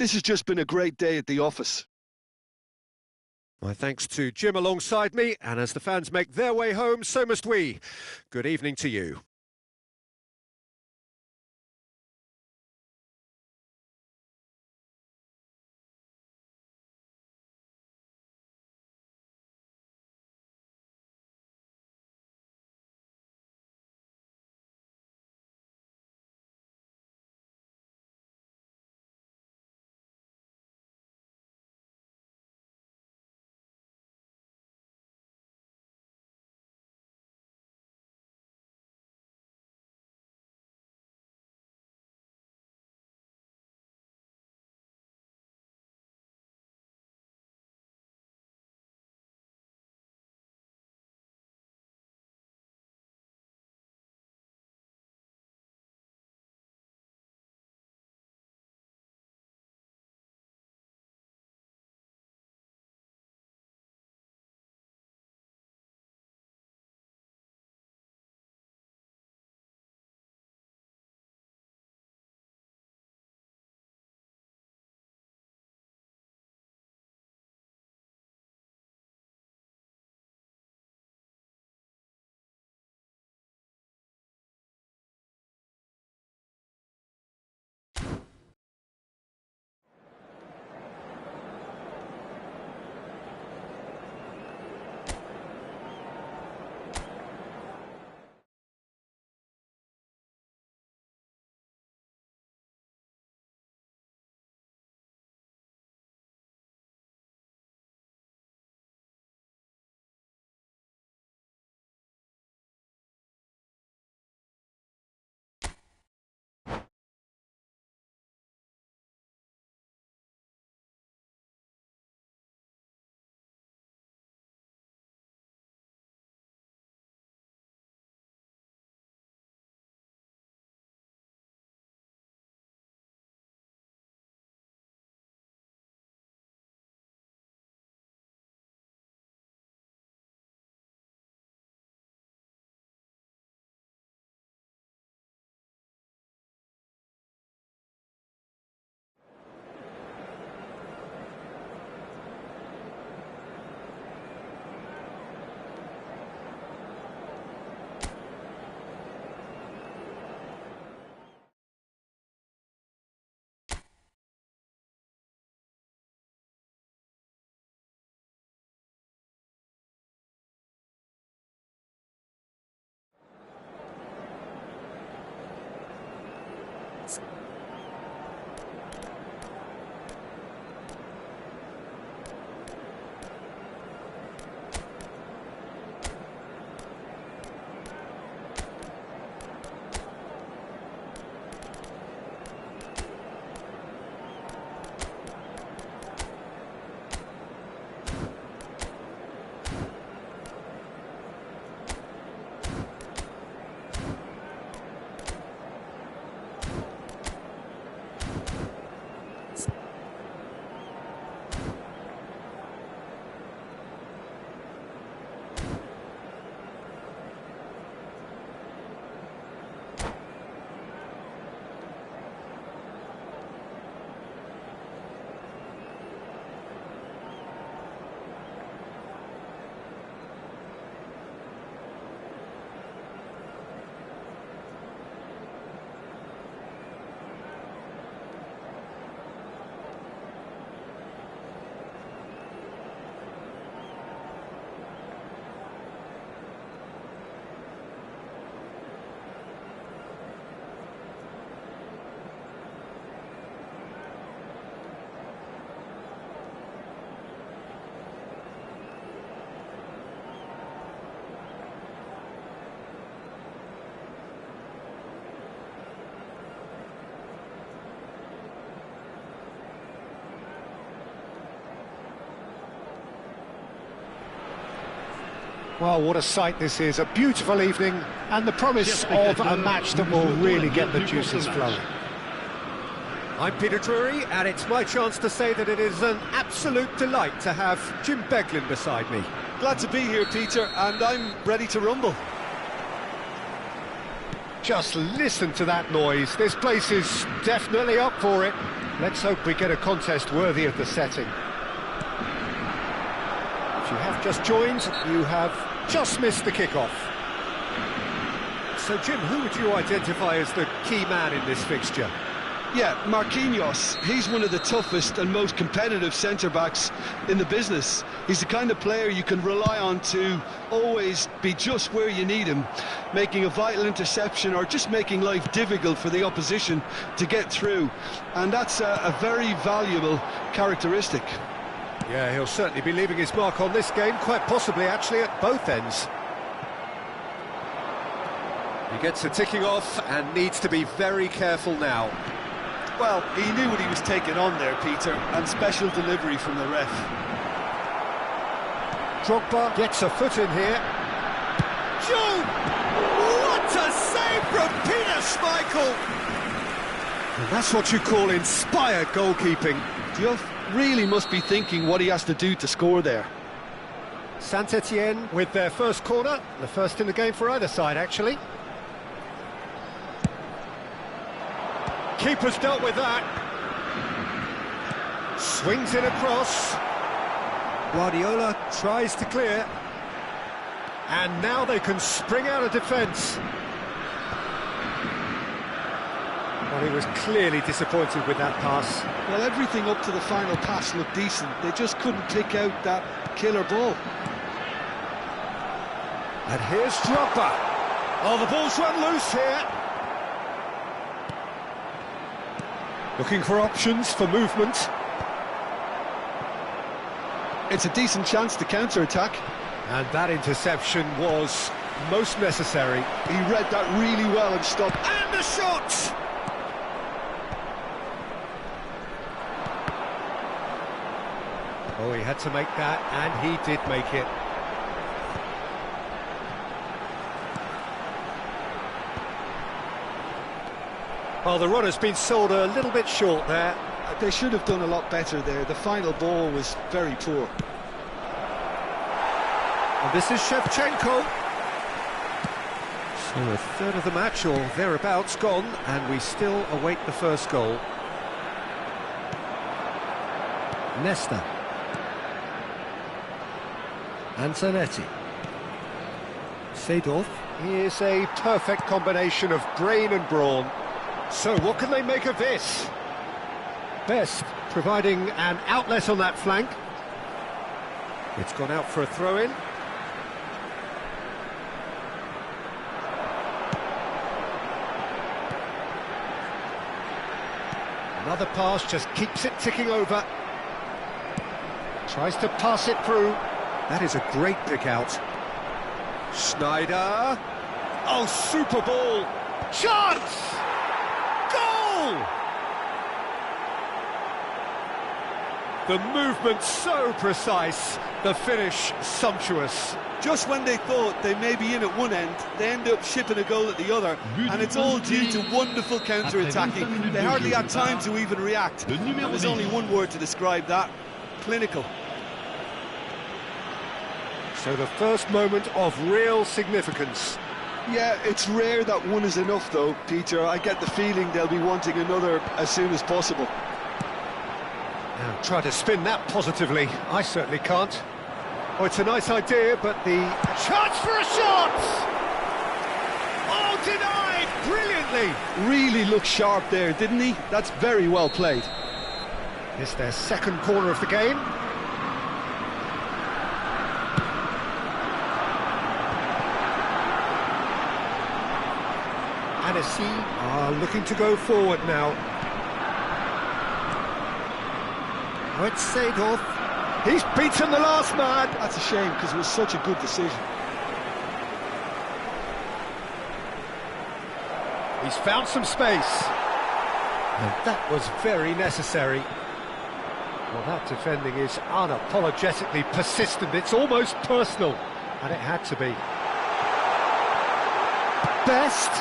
This has just been a great day at the office. My thanks to Jim alongside me, and as the fans make their way home, so must we. Good evening to you. Well, what a sight this is, a beautiful evening and the promise of a match that will really get the juices flowing. I'm Peter Drury, and it's my chance to say that it is an absolute delight to have Jim Beglin beside me. Glad to be here, Peter, and I'm ready to rumble. Just listen to that noise, this place is definitely up for it. Let's hope we get a contest worthy of the setting. If you have just joined, you have just missed the kickoff. So, Jim, who would you identify as the key man in this fixture? Yeah, Marquinhos. He's one of the toughest and most competitive centre-backs in the business. He's the kind of player you can rely on to always be just where you need him, making a vital interception or just making life difficult for the opposition to get through. And that's a very valuable characteristic. Yeah, he'll certainly be leaving his mark on this game, quite possibly actually at both ends. He gets a ticking off and needs to be very careful now. Well, he knew what he was taking on there, Peter, and special delivery from the ref. Drogba gets a foot in here. Joe! What a save from Peter Schmeichel! And that's what you call inspired goalkeeping. Diouf really must be thinking what he has to do to score there. Saint-Etienne with their first corner, the first in the game for either side, actually. Keeper's dealt with that. Swings it across. Guardiola tries to clear. And now they can spring out of defence. Well, he was clearly disappointed with that pass. Well, everything up to the final pass looked decent. They just couldn't pick out that killer ball. And here's Drogba. Oh, the ball's run loose here. Looking for options for movement. It's a decent chance to counter-attack. And that interception was most necessary. He read that really well and stopped. And the shot! Oh, he had to make that, and he did make it. Well, the run has been sold a little bit short there. They should have done a lot better there. The final ball was very poor. And this is Shevchenko. So a third of the match, or thereabouts, gone, and we still await the first goal. Nesta. Antonetti. Seedorf. Here's a perfect combination of brain and brawn. So what can they make of this? Best providing an outlet on that flank. It's gone out for a throw-in. Another pass just keeps it ticking over. Tries to pass it through. That is a great pick out. Schneider. Oh, super ball. Chance! Goal! The movement so precise, the finish sumptuous. Just when they thought they may be in at one end, they end up shipping a goal at the other, and it's all due to wonderful counter-attacking. They hardly had time to even react, and there's only one word to describe that: clinical. So the first moment of real significance. Yeah, it's rare that one is enough though, Peter. I get the feeling they'll be wanting another as soon as possible. Now try to spin that positively. I certainly can't. Oh, it's a nice idea, but the chance for a shot! Oh, denied brilliantly! Really looked sharp there, didn't he? That's very well played. It's their second corner of the game. Annecy are looking to go forward now. Oh, it's Seedorf. He's beaten the last man. That's a shame, because it was such a good decision. He's found some space. And that was very necessary. Well, that defending is unapologetically persistent. It's almost personal. And it had to be. Best.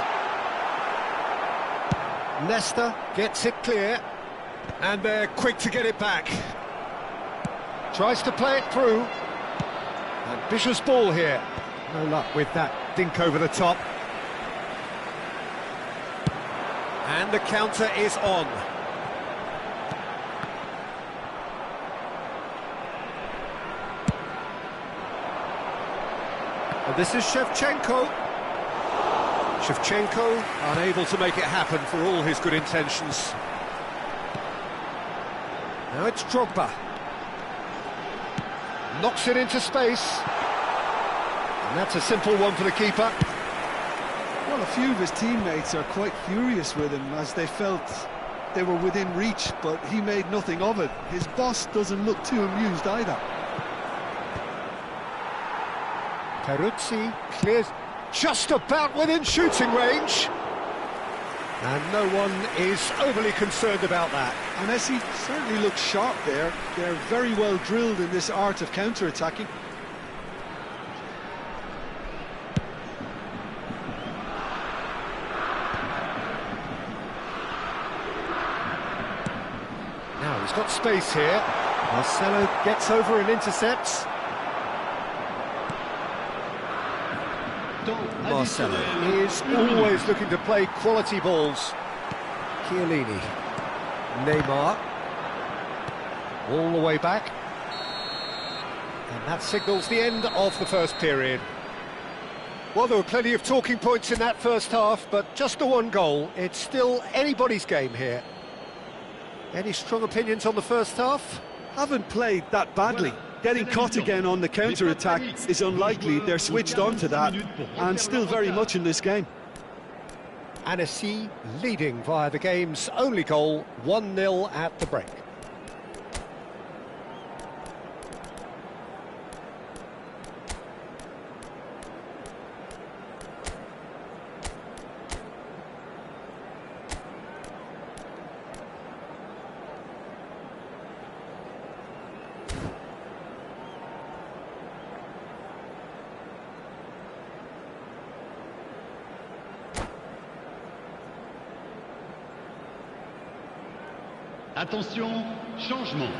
Nesta gets it clear. And they're quick to get it back. Tries to play it through. Ambitious ball here. No luck with that dink over the top. And the counter is on. And this is Shevchenko. Shevchenko unable to make it happen for all his good intentions. Now it's Drogba. Knocks it into space. And that's a simple one for the keeper. Well, a few of his teammates are quite furious with him as they felt they were within reach, but he made nothing of it. His boss doesn't look too amused either. Peruzzi clears just about within shooting range. And no one is overly concerned about that. Messi certainly looks sharp there. They're very well drilled in this art of counter-attacking. Now he's got space here. Marcelo gets over and intercepts. Marcelo is always looking to play quality balls. Chiellini. Neymar. All the way back. And that signals the end of the first period. Well, there were plenty of talking points in that first half, but just the one goal. It's still anybody's game here. Any strong opinions on the first half? Haven't played that badly. Getting caught again on the counter-attack is unlikely. They're switched on to that and still very much in this game. Annecy leading via the game's only goal, 1-0 at the break. Attention, changement.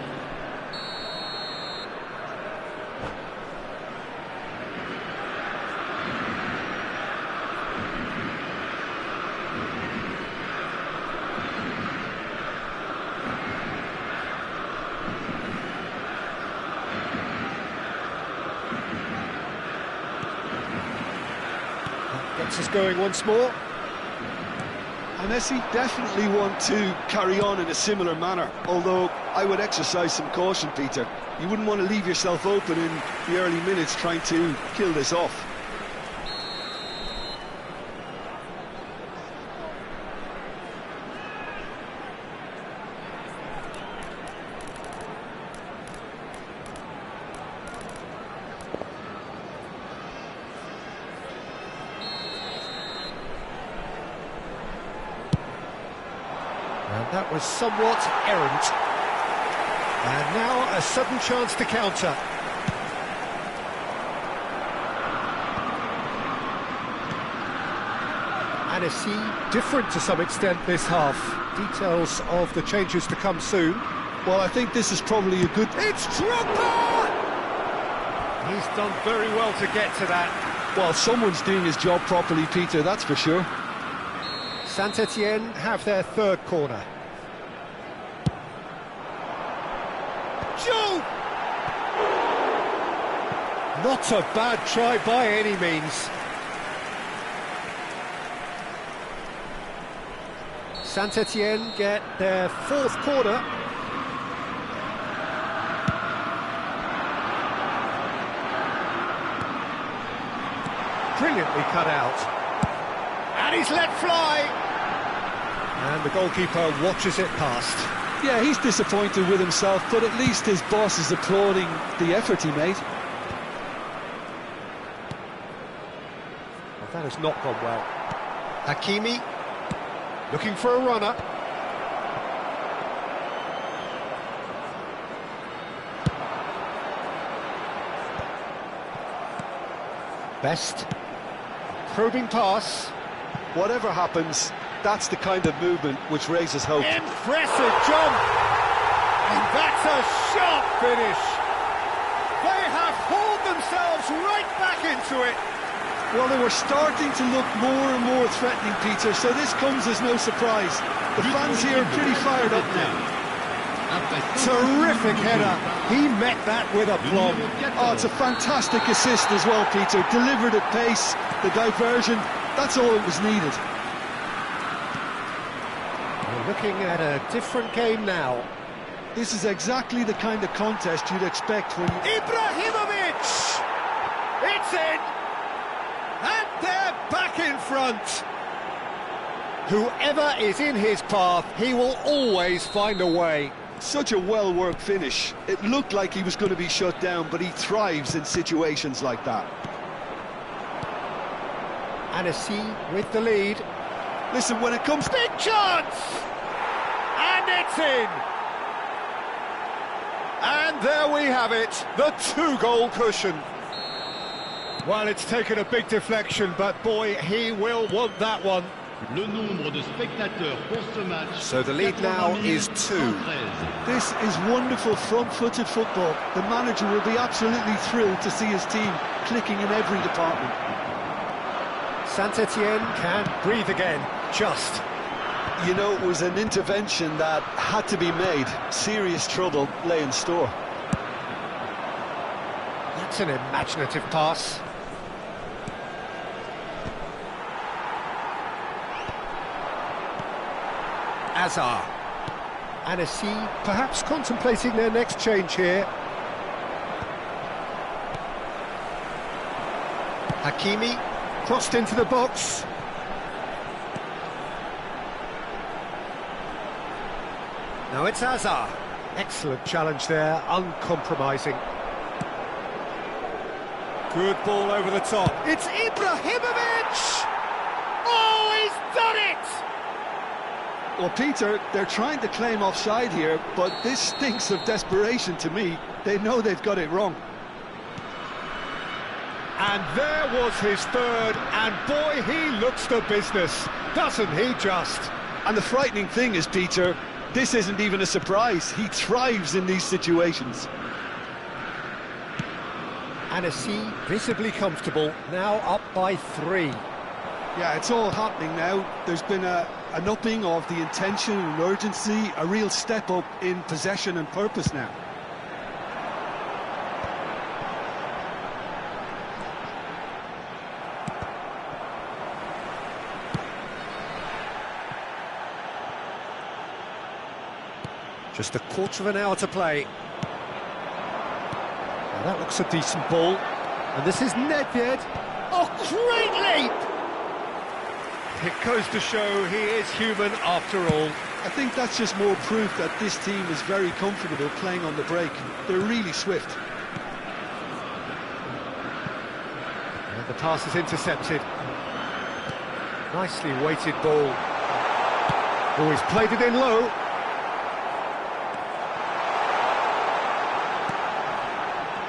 Gets us going once more. Messi definitely want to carry on in a similar manner, although I would exercise some caution, Peter. You wouldn't want to leave yourself open in the early minutes trying to kill this off. And that was somewhat errant. And now a sudden chance to counter. Annecy different to some extent this half. Details of the changes to come soon. Well, I think this is probably a good... It's Drogba! He's done very well to get to that. Well, someone's doing his job properly, Peter, that's for sure. Saint-Étienne have their third corner. Joe! Not a bad try by any means. Saint-Étienne get their fourth corner. Brilliantly cut out. And he's let fly! And the goalkeeper watches it past. Yeah, he's disappointed with himself, but at least his boss is applauding the effort he made. Well, that has not gone well. Hakimi, looking for a runner. Best. Probing pass. Whatever happens, that's the kind of movement which raises hope. Impressive jump! And that's a sharp finish! They have hauled themselves right back into it! Well, they were starting to look more and more threatening, Peter, so this comes as no surprise. The fans here are pretty fired up now. Terrific header. He met that with aplomb. Oh, it's a fantastic assist as well, Peter. Delivered at pace, the diversion, that's all it was needed. We're looking at a different game now. This is exactly the kind of contest you'd expect when you... Ibrahimovic! It's in! And they're back in front! Whoever is in his path, he will always find a way. Such a well-worked finish. It looked like he was going to be shut down, but he thrives in situations like that. Anagata with the lead. Listen, when it comes... Big chance! And it's in! And there we have it, the two-goal cushion. Well, it's taken a big deflection, but boy, he will want that one. Le nombre de spectateurs pour ce match. So the lead now is 2. This is wonderful front-footed football. The manager will be absolutely thrilled to see his team clicking in every department. Saint-Etienne can breathe again, just. You know, it was an intervention that had to be made. Serious trouble lay in store. That's an imaginative pass. Azar. Anagata perhaps contemplating their next change here. Hakimi crossed into the box. Now it's Azar. Excellent challenge there, uncompromising. Good ball over the top. It's Ibrahimovic! Oh, he's done it! Well, Peter, they're trying to claim offside here, but this stinks of desperation to me. They know they've got it wrong. And there was his third, and boy, he looks the business, doesn't he just? And the frightening thing is, Peter, this isn't even a surprise. He thrives in these situations. Anagata visibly comfortable, now up by 3. Yeah, it's all happening now. There's been an upping of the intention and urgency, a real step up in possession and purpose now. Just a quarter of an hour to play. Now that looks a decent ball. And this is Nedved. Oh, great leap! It goes to show he is human after all. I think that's just more proof that this team is very comfortable playing on the break. They're really swift. And the pass is intercepted. Nicely weighted ball. Oh, he's played it in low.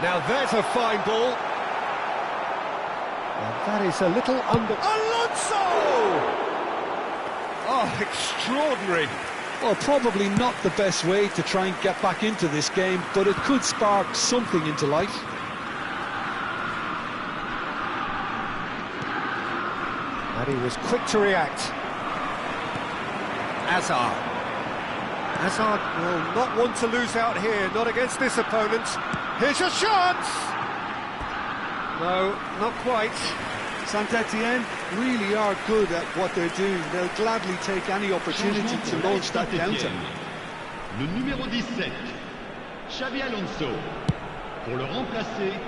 Now there's a fine ball. Now that is a little under... Alonso! Oh, extraordinary. Well, probably not the best way to try and get back into this game, but it could spark something into life. And he was quick to react. Azar. Azar will not want to lose out here, not against this opponent. Here's a chance! No, not quite. Saint-Etienne really are good at what they're doing. They'll gladly take any opportunity to launch that counter. Le numéro 17, Xavi Alonso. Pour le remplacer,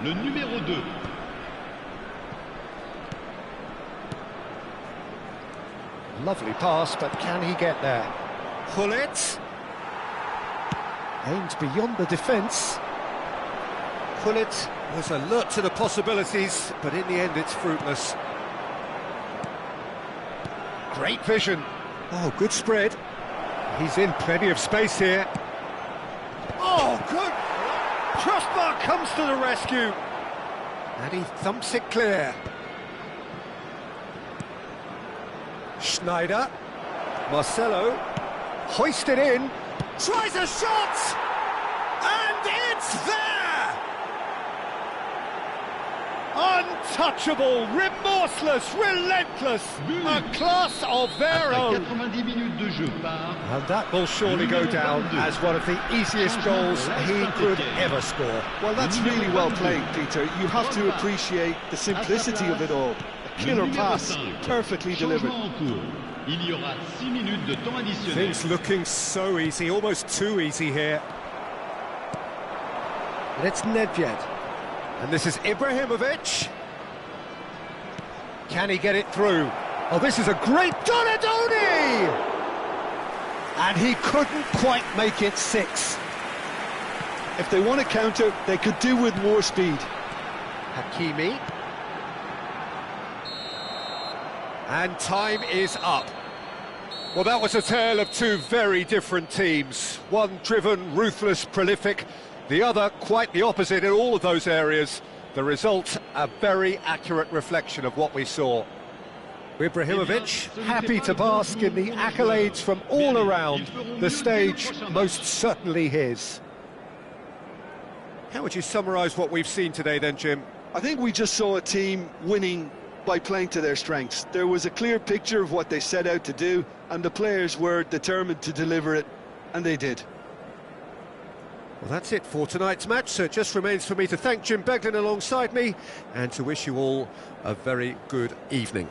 le numéro 2. Lovely pass, but can he get there? Hullet. Aimed beyond the defence. Hullet was alert to the possibilities, but in the end it's fruitless. Great vision. Oh, good spread. He's in plenty of space here. Oh, good. Crossbar comes to the rescue. And he thumps it clear. Schneider. Marcelo. Hoisted in. Tries a shot! And it's there! Untouchable, remorseless, relentless, a class of their Après own. 90 minutes de jeu par And that will surely go down as one of the easiest goals he could ever score. Well, that's really well played, Peter. You have to appreciate the simplicity of it all. A killer pass, perfectly delivered. Changement en cours. Il y aura 6 minutes de temps additionnel. Things looking so easy, almost too easy here. And it's Nedved. And this is Ibrahimovic. Can he get it through? Oh, this is a great Donadoni! And he couldn't quite make it 6. If they want to counter, they could do with more speed. Hakimi. And time is up. Well, that was a tale of two very different teams. One driven, ruthless, prolific. The other quite the opposite in all of those areas. The result, a very accurate reflection of what we saw. Ibrahimovic, happy to bask in the accolades from all around. The stage most certainly his. How would you summarise what we've seen today then, Jim? I think we just saw a team winning by playing to their strengths. There was a clear picture of what they set out to do, and the players were determined to deliver it, and they did. Well, that's it for tonight's match, so it just remains for me to thank Jim Beglin alongside me and to wish you all a very good evening.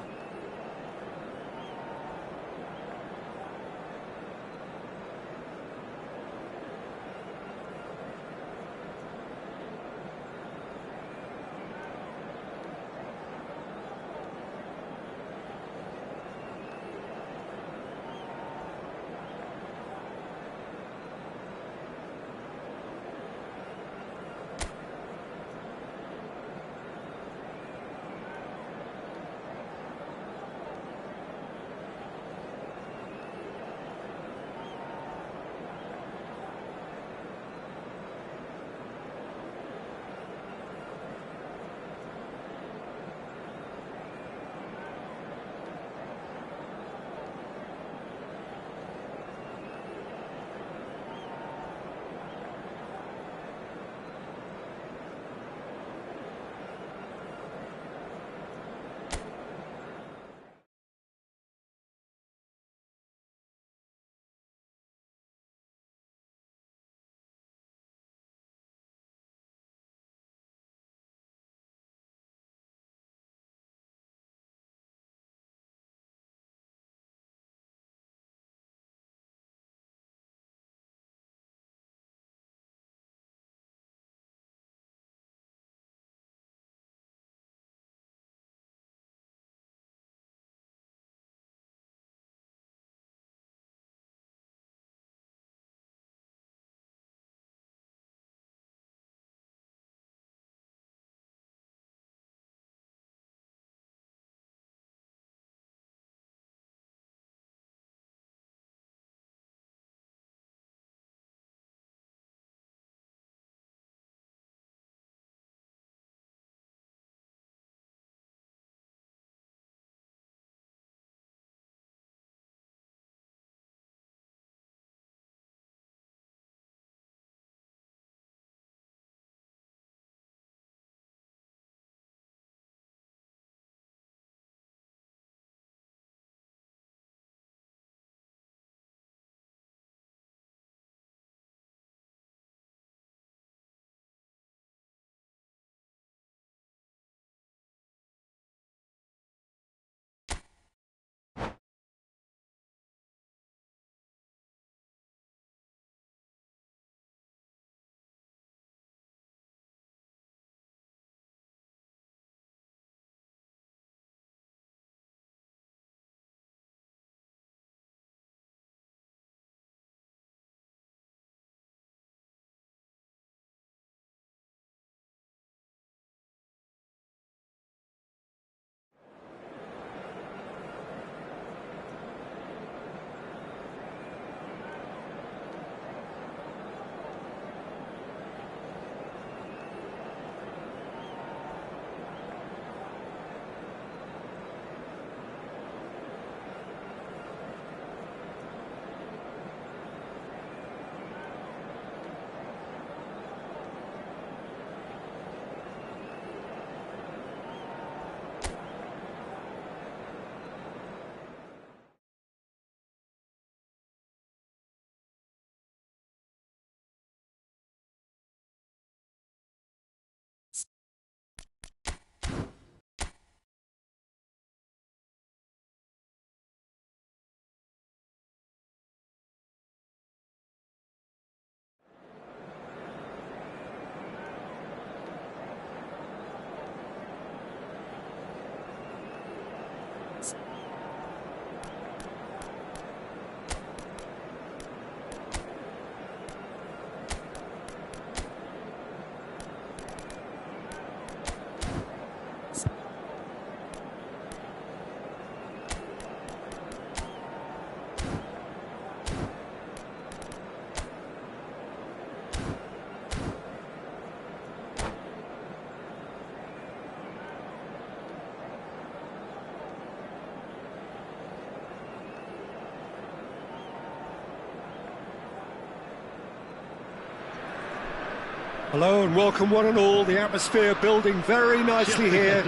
Hello and welcome one and all. The atmosphere building very nicely here.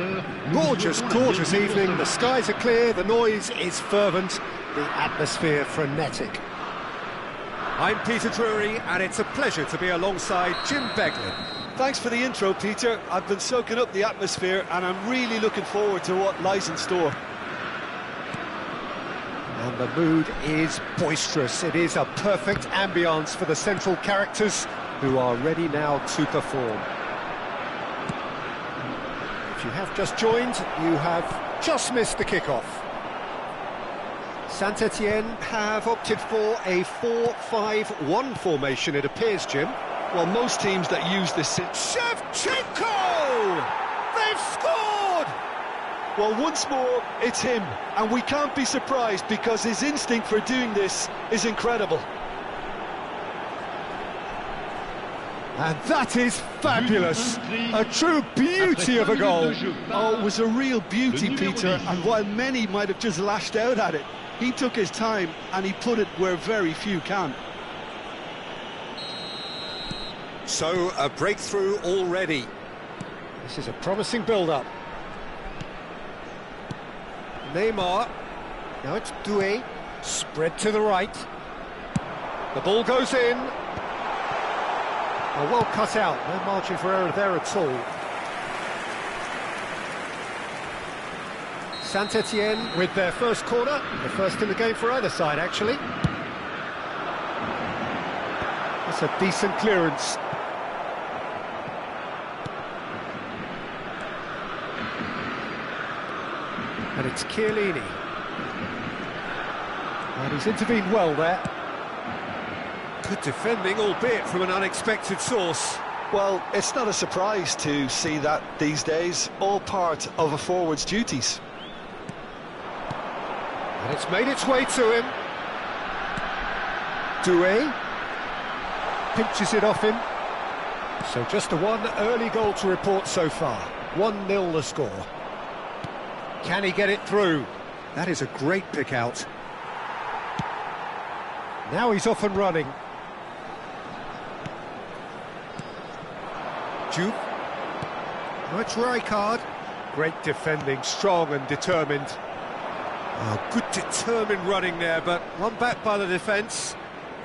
Gorgeous, gorgeous evening. The skies are clear, the noise is fervent, the atmosphere frenetic. I'm Peter Drury and it's a pleasure to be alongside Jim Beglin. Thanks for the intro, Peter. I've been soaking up the atmosphere and I'm really looking forward to what lies in store. And the mood is boisterous. It is a perfect ambience for the central characters who are ready now to perform. If you have just joined, you have just missed the kickoff. Saint-Etienne have opted for a 4-5-1 formation, it appears, Jim. Well, most teams that use this... Shevchenko! They've scored! Well, once more, it's him. And we can't be surprised because his instinct for doing this is incredible. And that is fabulous. A true beauty of a goal. Oh, it was a real beauty, Peter. And while many might have just lashed out at it, he took his time and he put it where very few can. So, a breakthrough already. This is a promising build-up. Neymar. Now it's Doué. Spread to the right. The ball goes in. Oh, well cut out. No margin for error there at all. Saint-Etienne with their first corner. The first in the game for either side, actually. That's a decent clearance. And it's Chiellini. And he's intervened well there. Good defending, albeit from an unexpected source. Well, it's not a surprise to see that these days, all part of a forward's duties. And it's made its way to him. Doué pinches it off him. So just a one early goal to report so far. 1-0 the score. Can he get it through? That is a great pick out. Now he's off and running. Juve. Oh, it's Rijkaard. Great defending, strong and determined. Oh, good determined running there, but run back by the defence.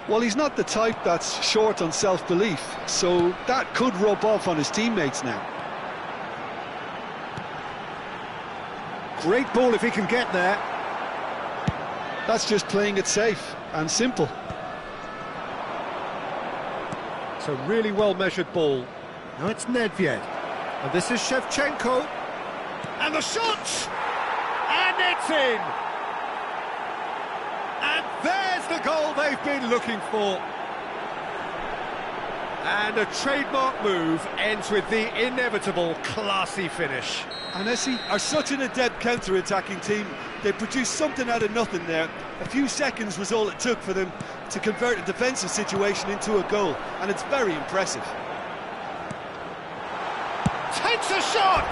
Well, he's not the type that's short on self-belief, so that could rub off on his teammates now. Great ball if he can get there. That's just playing it safe and simple. It's a really well-measured ball. Now it's Nedved. And this is Shevchenko. And the shot! And it's in! And there's the goal they've been looking for. And a trademark move ends with the inevitable classy finish. And Essie are such an adept counter-attacking team. They produced something out of nothing there. A few seconds was all it took for them to convert a defensive situation into a goal, and it's very impressive. Takes a shot!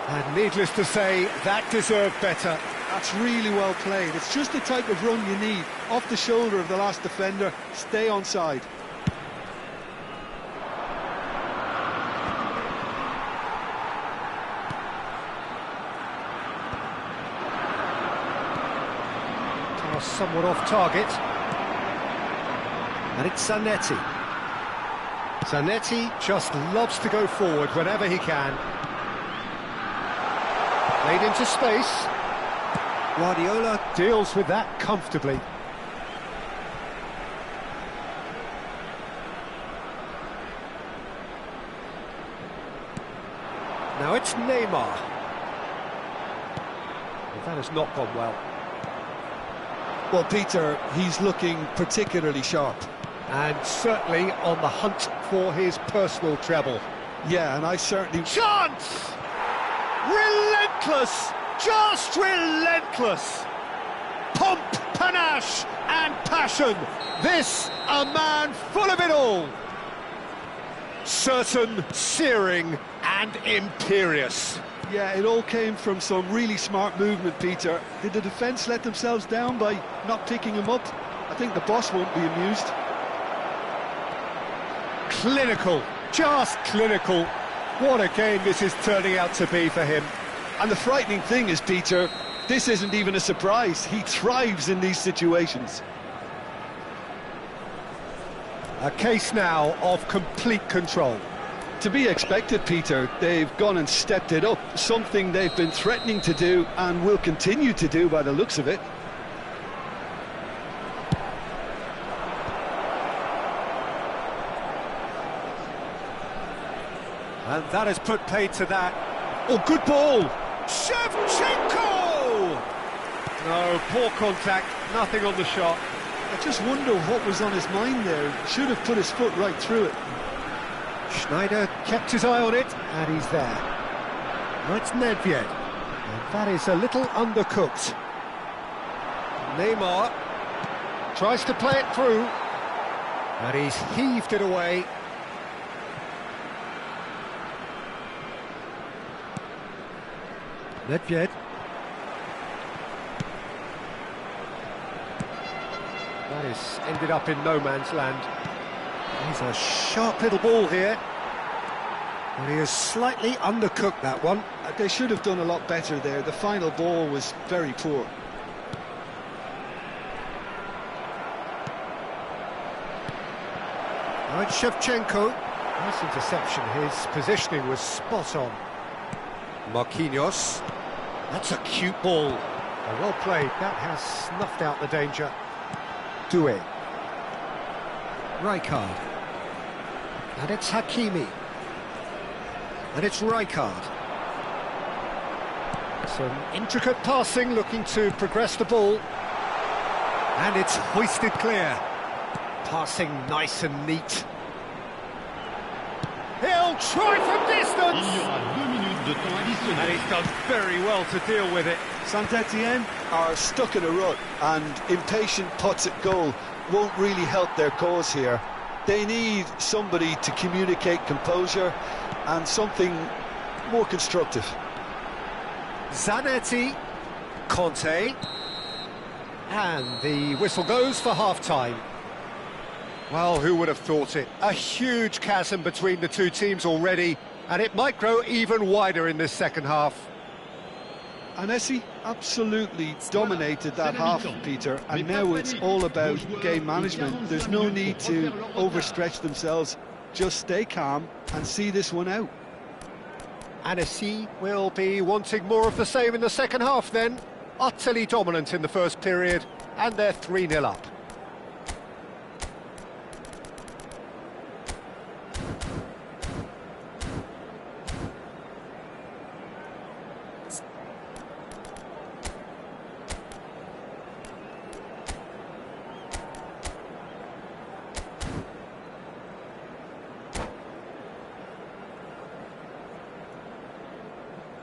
And needless to say, that deserved better. That's really well played. It's just the type of run you need. Off the shoulder of the last defender, stay onside. Somewhat off target. And it's Zanetti. Zanetti just loves to go forward whenever he can. Played into space. Guardiola deals with that comfortably. Now it's Neymar. Well, that has not gone well. Well, Peter, he's looking particularly sharp. And certainly on the hunt for his personal treble. Yeah, and I certainly... Chance! Relentless! Just relentless! Pomp, panache and passion. This, a man full of it all. Certain, searing and imperious. Yeah, it all came from some really smart movement, Peter. Did the defence let themselves down by not picking him up? I think the boss won't be amused. clinical, just clinical. What a game this is turning out to be for him. And the frightening thing is, Peter, this isn't even a surprise. He thrives in these situations. A case now of complete control. To be expected, Peter. They've gone and stepped it up, something they've been threatening to do and will continue to do by the looks of it. And that has put paid to that. Oh, good ball! Shevchenko! No, poor contact, nothing on the shot. I just wonder what was on his mind there. Should have put his foot right through it. Schneider kept his eye on it, and he's there. Now it's Nedved, and that is a little undercooked. Neymar tries to play it through, and he's heaved it away. Nedved. That is ended up in no man's land. He's a sharp little ball here. And he has slightly undercooked that one. They should have done a lot better there. The final ball was very poor. Now it's Shevchenko. Nice interception. His positioning was spot on. Marquinhos. That's a cute ball. Oh, well played. That has snuffed out the danger. Doué. Rijkaard. And it's Hakimi. And it's Rijkaard. Some intricate passing, looking to progress the ball. And it's hoisted clear. Passing nice and neat. He'll try from distance! Il y aura 2 minutes de temps additionnel. And he's done very well to deal with it. Saint-Etienne are stuck in a rut, and impatient putts at goal won't really help their cause here. They need somebody to communicate composure and something more constructive. Zanetti, Conte, and the whistle goes for half-time. Well, who would have thought it? A huge chasm between the two teams already, and it might grow even wider in this second half. Anesi absolutely dominated that half, Peter, and now it's all about game management. There's no need to overstretch themselves. Just stay calm and see this one out. Annecy will be wanting more of the same in the second half then. Utterly dominant in the first period, and they're 3-0 up.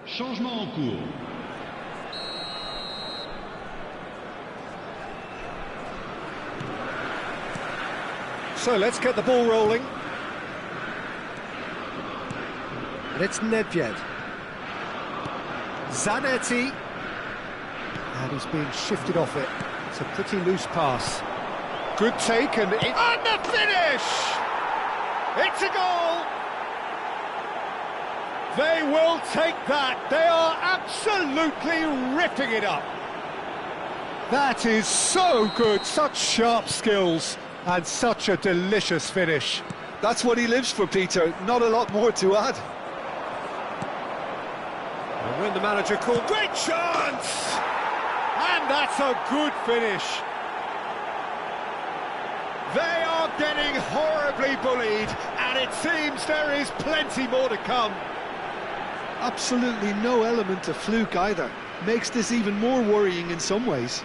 Changement en cours. So let's get the ball rolling. And it's Nedved. Zanetti. And he's being shifted off it. It's a pretty loose pass. Good take and the finish! It's a goal! They will take that. They are absolutely ripping it up. That is so good. Such sharp skills and such a delicious finish. That's what he lives for, Peter. Not a lot more to add. And when the manager called, great chance! And that's a good finish. They are getting horribly bullied, and it seems there is plenty more to come. Absolutely no element of fluke either. Makes this even more worrying in some ways.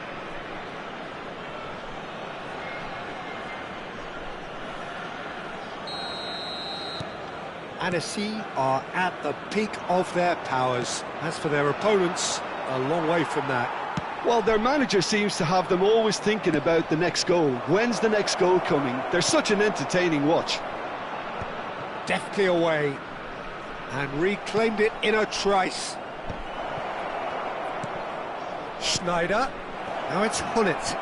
Annecy are at the peak of their powers. As for their opponents, a long way from that. Well, their manager seems to have them always thinking about the next goal. When's the next goal coming? They're such an entertaining watch. Deftly away. And reclaimed it in a trice. Schneider. Now it's Hullet.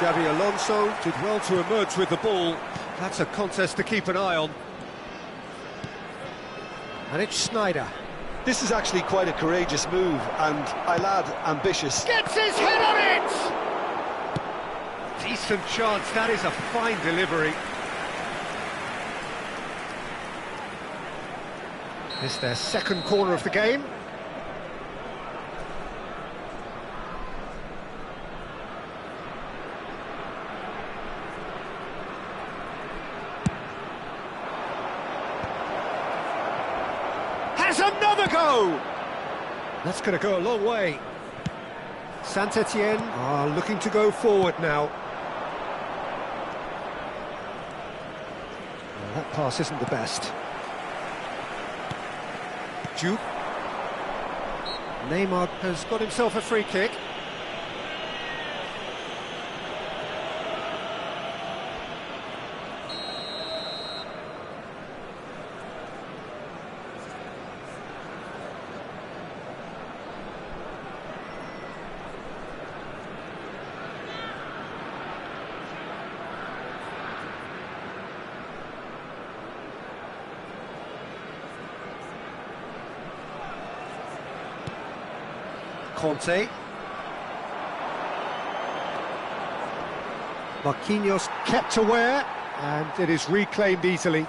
Xavi Alonso did well to emerge with the ball. That's a contest to keep an eye on. And it's Sneijder. This is actually quite a courageous move, and I'll add, ambitious. Gets his head on it! Decent chance, that is a fine delivery. It's their second corner of the game. Has another go! That's going to go a long way. Saint-Etienne are looking to go forward now. Well, that pass isn't the best. Duke. Neymar has got himself a free kick. Conte. Marquinhos kept aware, and it is reclaimed easily.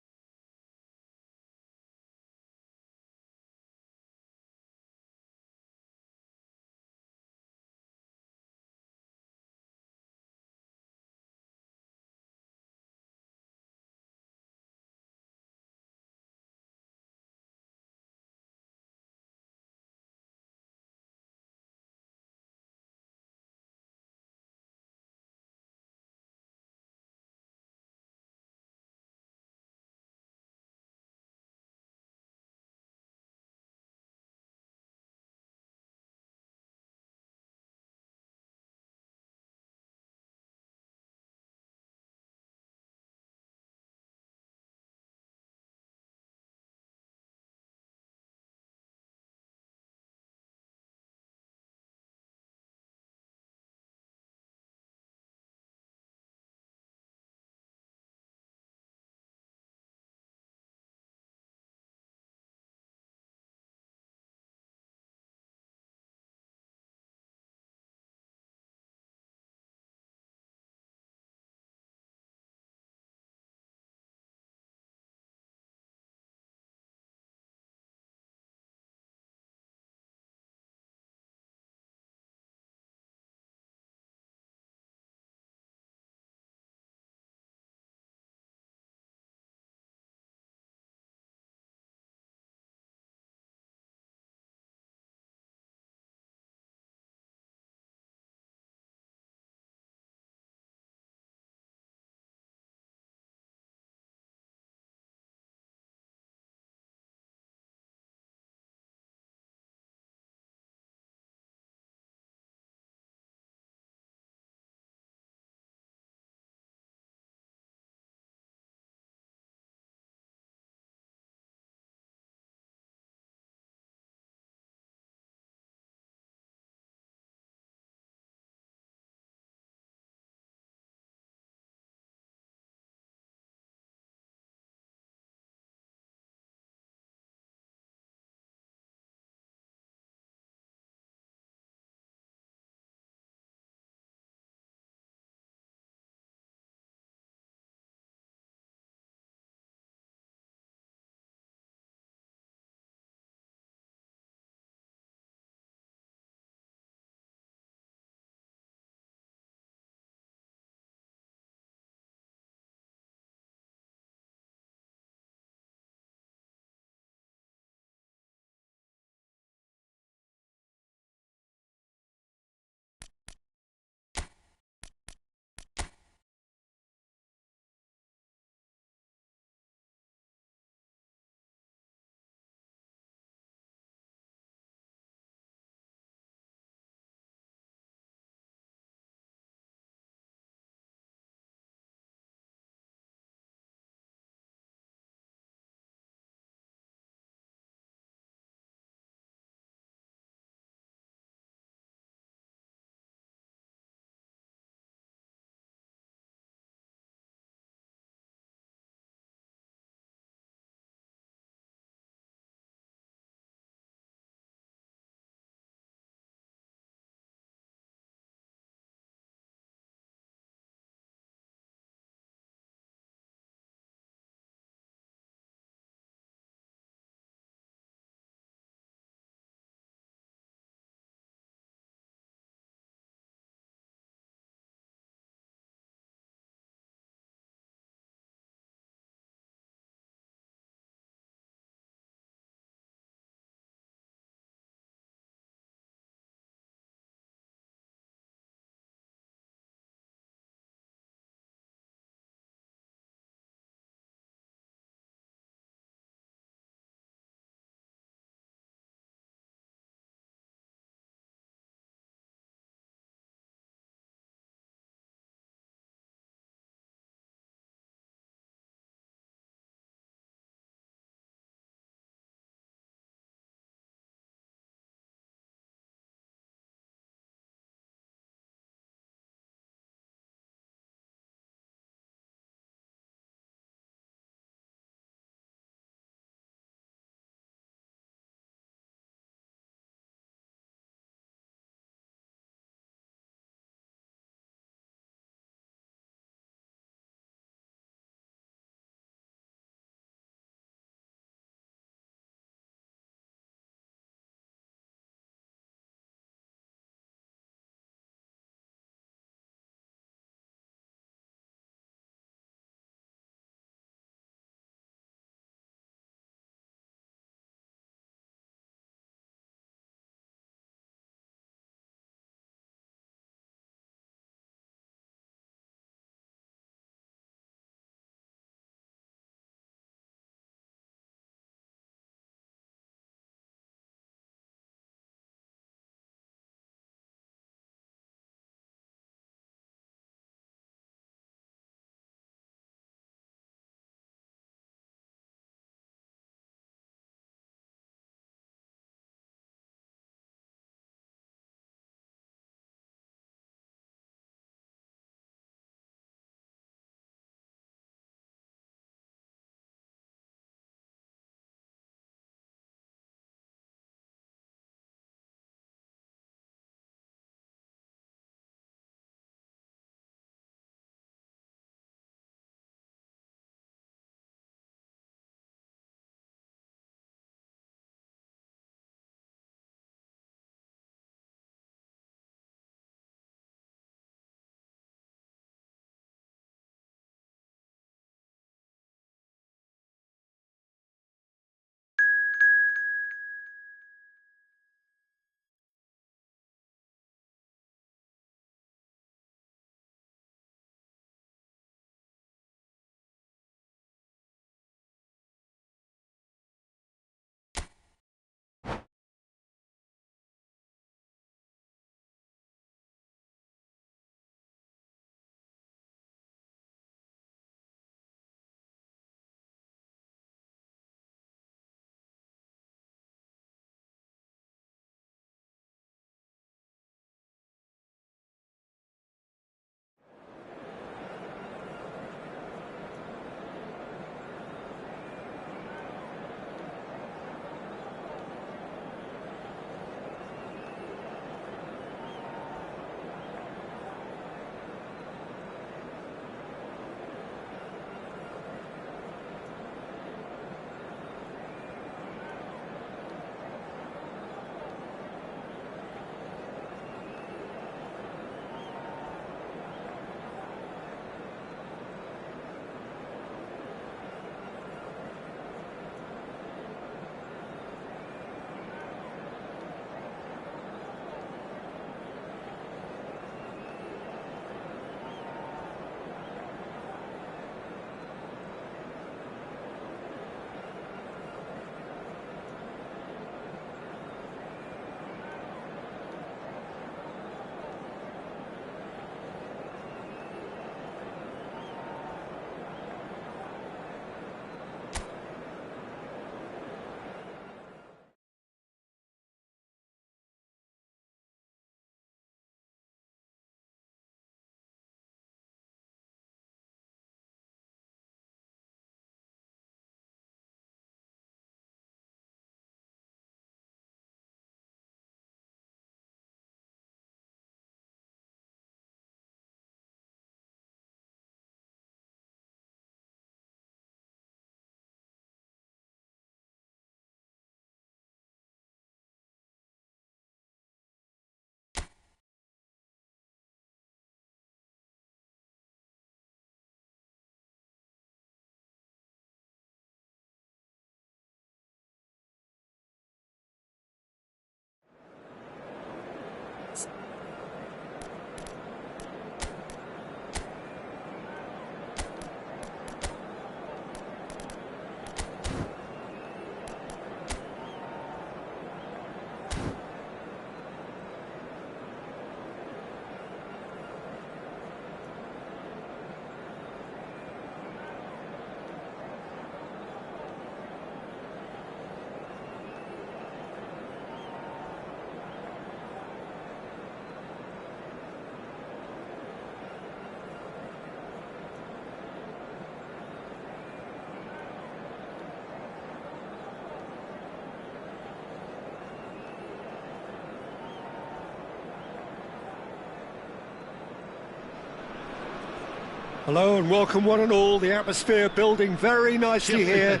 Hello and welcome one and all. The atmosphere building very nicely here.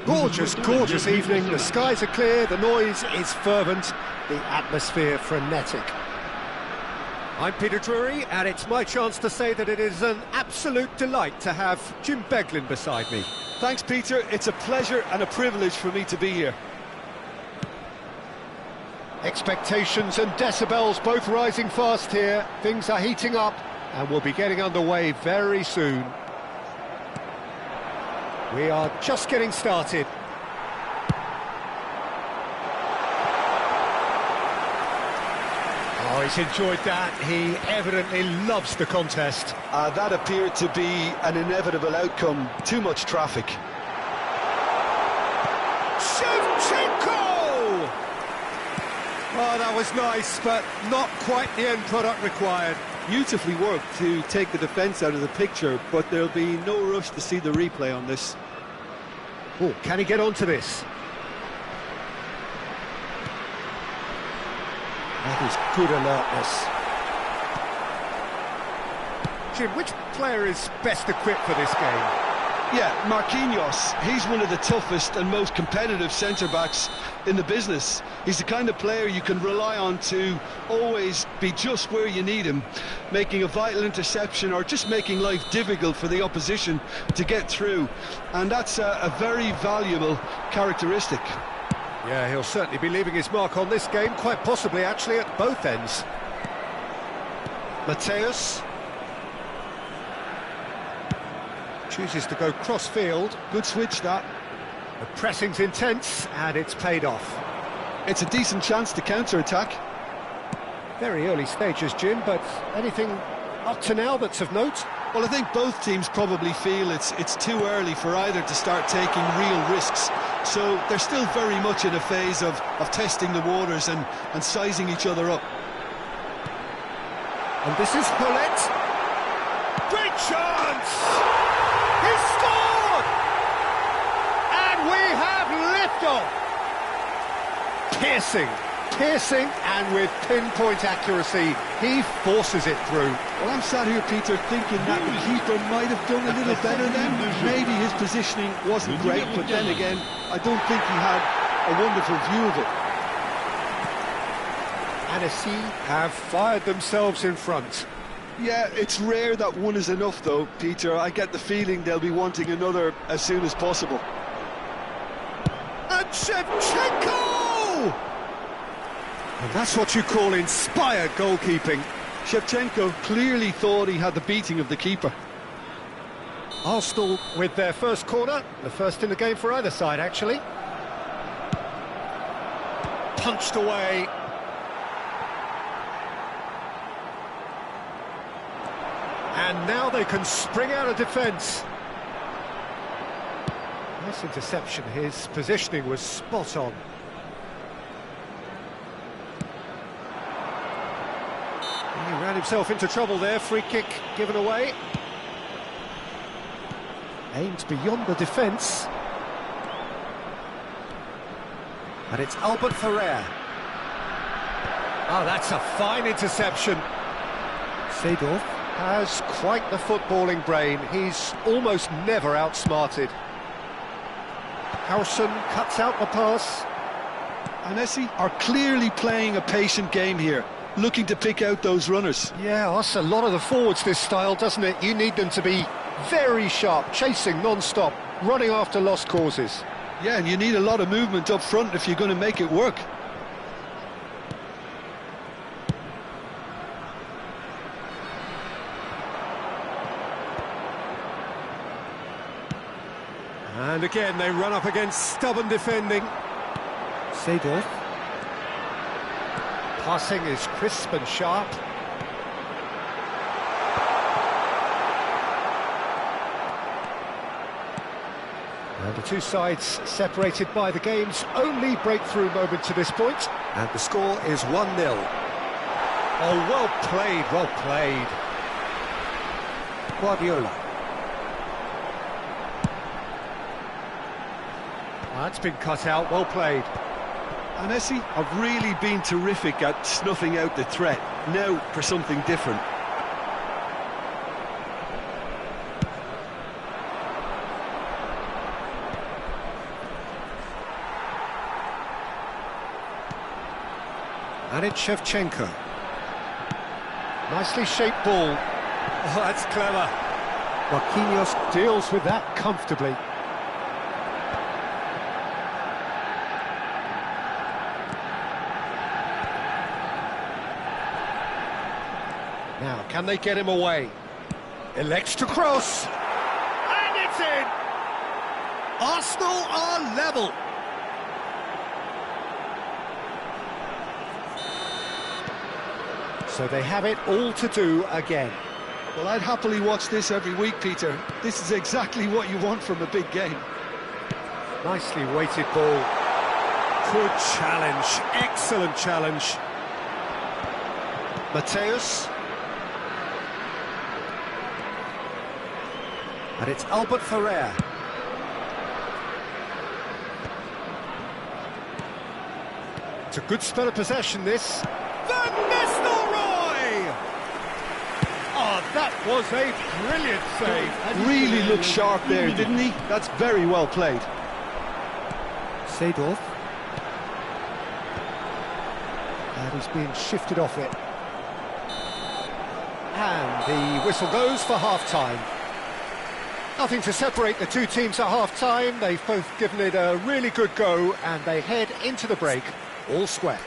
Gorgeous, gorgeous evening. The skies are clear, the noise is fervent, the atmosphere frenetic. I'm Peter Drury, and it's my chance to say that it is an absolute delight to have Jim Beglin beside me. Thanks, Peter. It's a pleasure and a privilege for me to be here. Expectations and decibels both rising fast here. Things are heating up and we'll be getting underway very soon. We are just getting started. Oh, he's enjoyed that. He evidently loves the contest. That appeared to be an inevitable outcome. Too much traffic. Shevchenko! Oh, that was nice, but not quite the end product required. Beautifully worked to take the defence out of the picture, but there'll be no rush to see the replay on this. Oh, can he get onto this? That is good alertness. Jim, which player is best equipped for this game? Yeah, Marquinhos. He's one of the toughest and most competitive centre-backs in the business. He's the kind of player you can rely on to always be just where you need him, making a vital interception or just making life difficult for the opposition to get through. And that's a very valuable characteristic. Yeah, he'll certainly be leaving his mark on this game, quite possibly actually at both ends. Mateus chooses to go cross-field. Good switch, that. The pressing's intense, and it's paid off. It's a decent chance to counter-attack. Very early stages, Jim, but anything up to now that's of note? Well, I think both teams probably feel it's too early for either to start taking real risks. So they're still very much in a phase of testing the waters and sizing each other up. And this is Hullet. Great chance! He scored! And we have liftoff! Piercing, and with pinpoint accuracy, he forces it through. Well, I'm sat here, Peter, thinking that the keeper might have done a little better then. Maybe his positioning wasn't great, but then again, I don't think he had a wonderful view of it. Anagata have fired themselves in front. Yeah, it's rare that one is enough, though, Peter. I get the feeling they'll be wanting another as soon as possible. And Shevchenko! And that's what you call inspired goalkeeping. Shevchenko clearly thought he had the beating of the keeper. Arsenal with their first corner, the first in the game for either side, actually. Punched away. And now they can spring out of defence. Nice interception. His positioning was spot on. He ran himself into trouble there. Free kick given away. Aimed beyond the defence. And it's Albert Ferrer. Oh, that's a fine interception. Seedorf has quite the footballing brain. He's almost never outsmarted. Howson cuts out the pass. Anagata are clearly playing a patient game here, looking to pick out those runners. Yeah, that's a lot of the forwards, this style, doesn't it? You need them to be very sharp, chasing non-stop, running after lost causes. Yeah, and you need a lot of movement up front if you're going to make it work. And again, they run up against stubborn defending. Seedorf. Passing is crisp and sharp. And the two sides separated by the game's only breakthrough moment to this point. And the score is 1-0. Oh, well played, well played. Guardiola. That's been cut out, well played. Anagata have really been terrific at snuffing out the threat. Now for something different. And it's Shevchenko. Nicely shaped ball. Oh, that's clever. Marquinhos deals with that comfortably. Now, can they get him away? Elects to cross. And it's in! Arsenal are level. So they have it all to do again. Well, I'd happily watch this every week, Peter. This is exactly what you want from a big game. Nicely weighted ball. Good challenge. Excellent challenge. Mateus. And it's Albert Ferrer. It's a good spell of possession, this. Van Nistelrooy! Oh, that was a brilliant save. Really looked sharp there, didn't he? That's very well played. Seedorf. And he's being shifted off it. And the whistle goes for half-time. Nothing to separate the two teams at half-time. They've both given it a really good go, and they head into the break all square.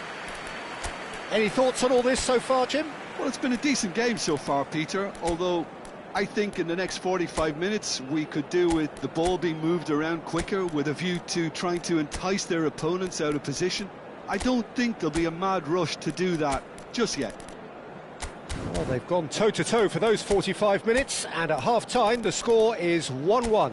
Any thoughts on all this so far, Jim? Well, it's been a decent game so far, Peter, although I think in the next 45 minutes we could do with the ball being moved around quicker with a view to trying to entice their opponents out of position. I don't think there'll be a mad rush to do that just yet. Well, they've gone toe-to-toe for those 45 minutes, and at half-time the score is 1-1.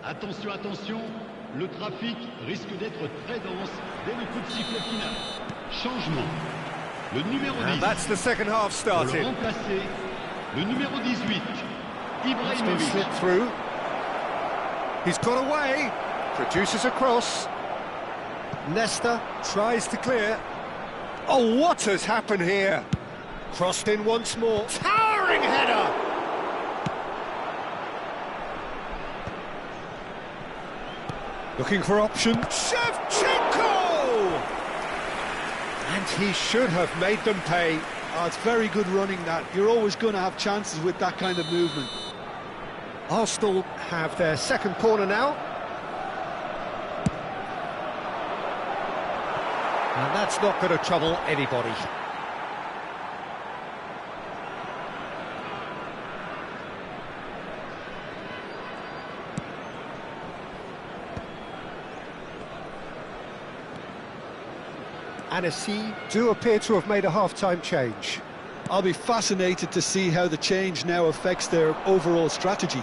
Attention, attention, le trafic risque d'être très dense dès le coup de sifflet final. Changement. Le numéro 10. And that's the second half Pour le started. remplacer, le numéro 18, It's been Ibrahimovic. slipped through. He's got away. Produces a cross. Nesta tries to clear. Oh, what has happened here? Crossed in once more. Towering header! Looking for option. Shevchenko! And he should have made them pay. Oh, it's very good running, that. You're always going to have chances with that kind of movement. Arsenal have their second corner now. And that's not going to trouble anybody. Annecy do appear to have made a half-time change. I'll be fascinated to see how the change now affects their overall strategy.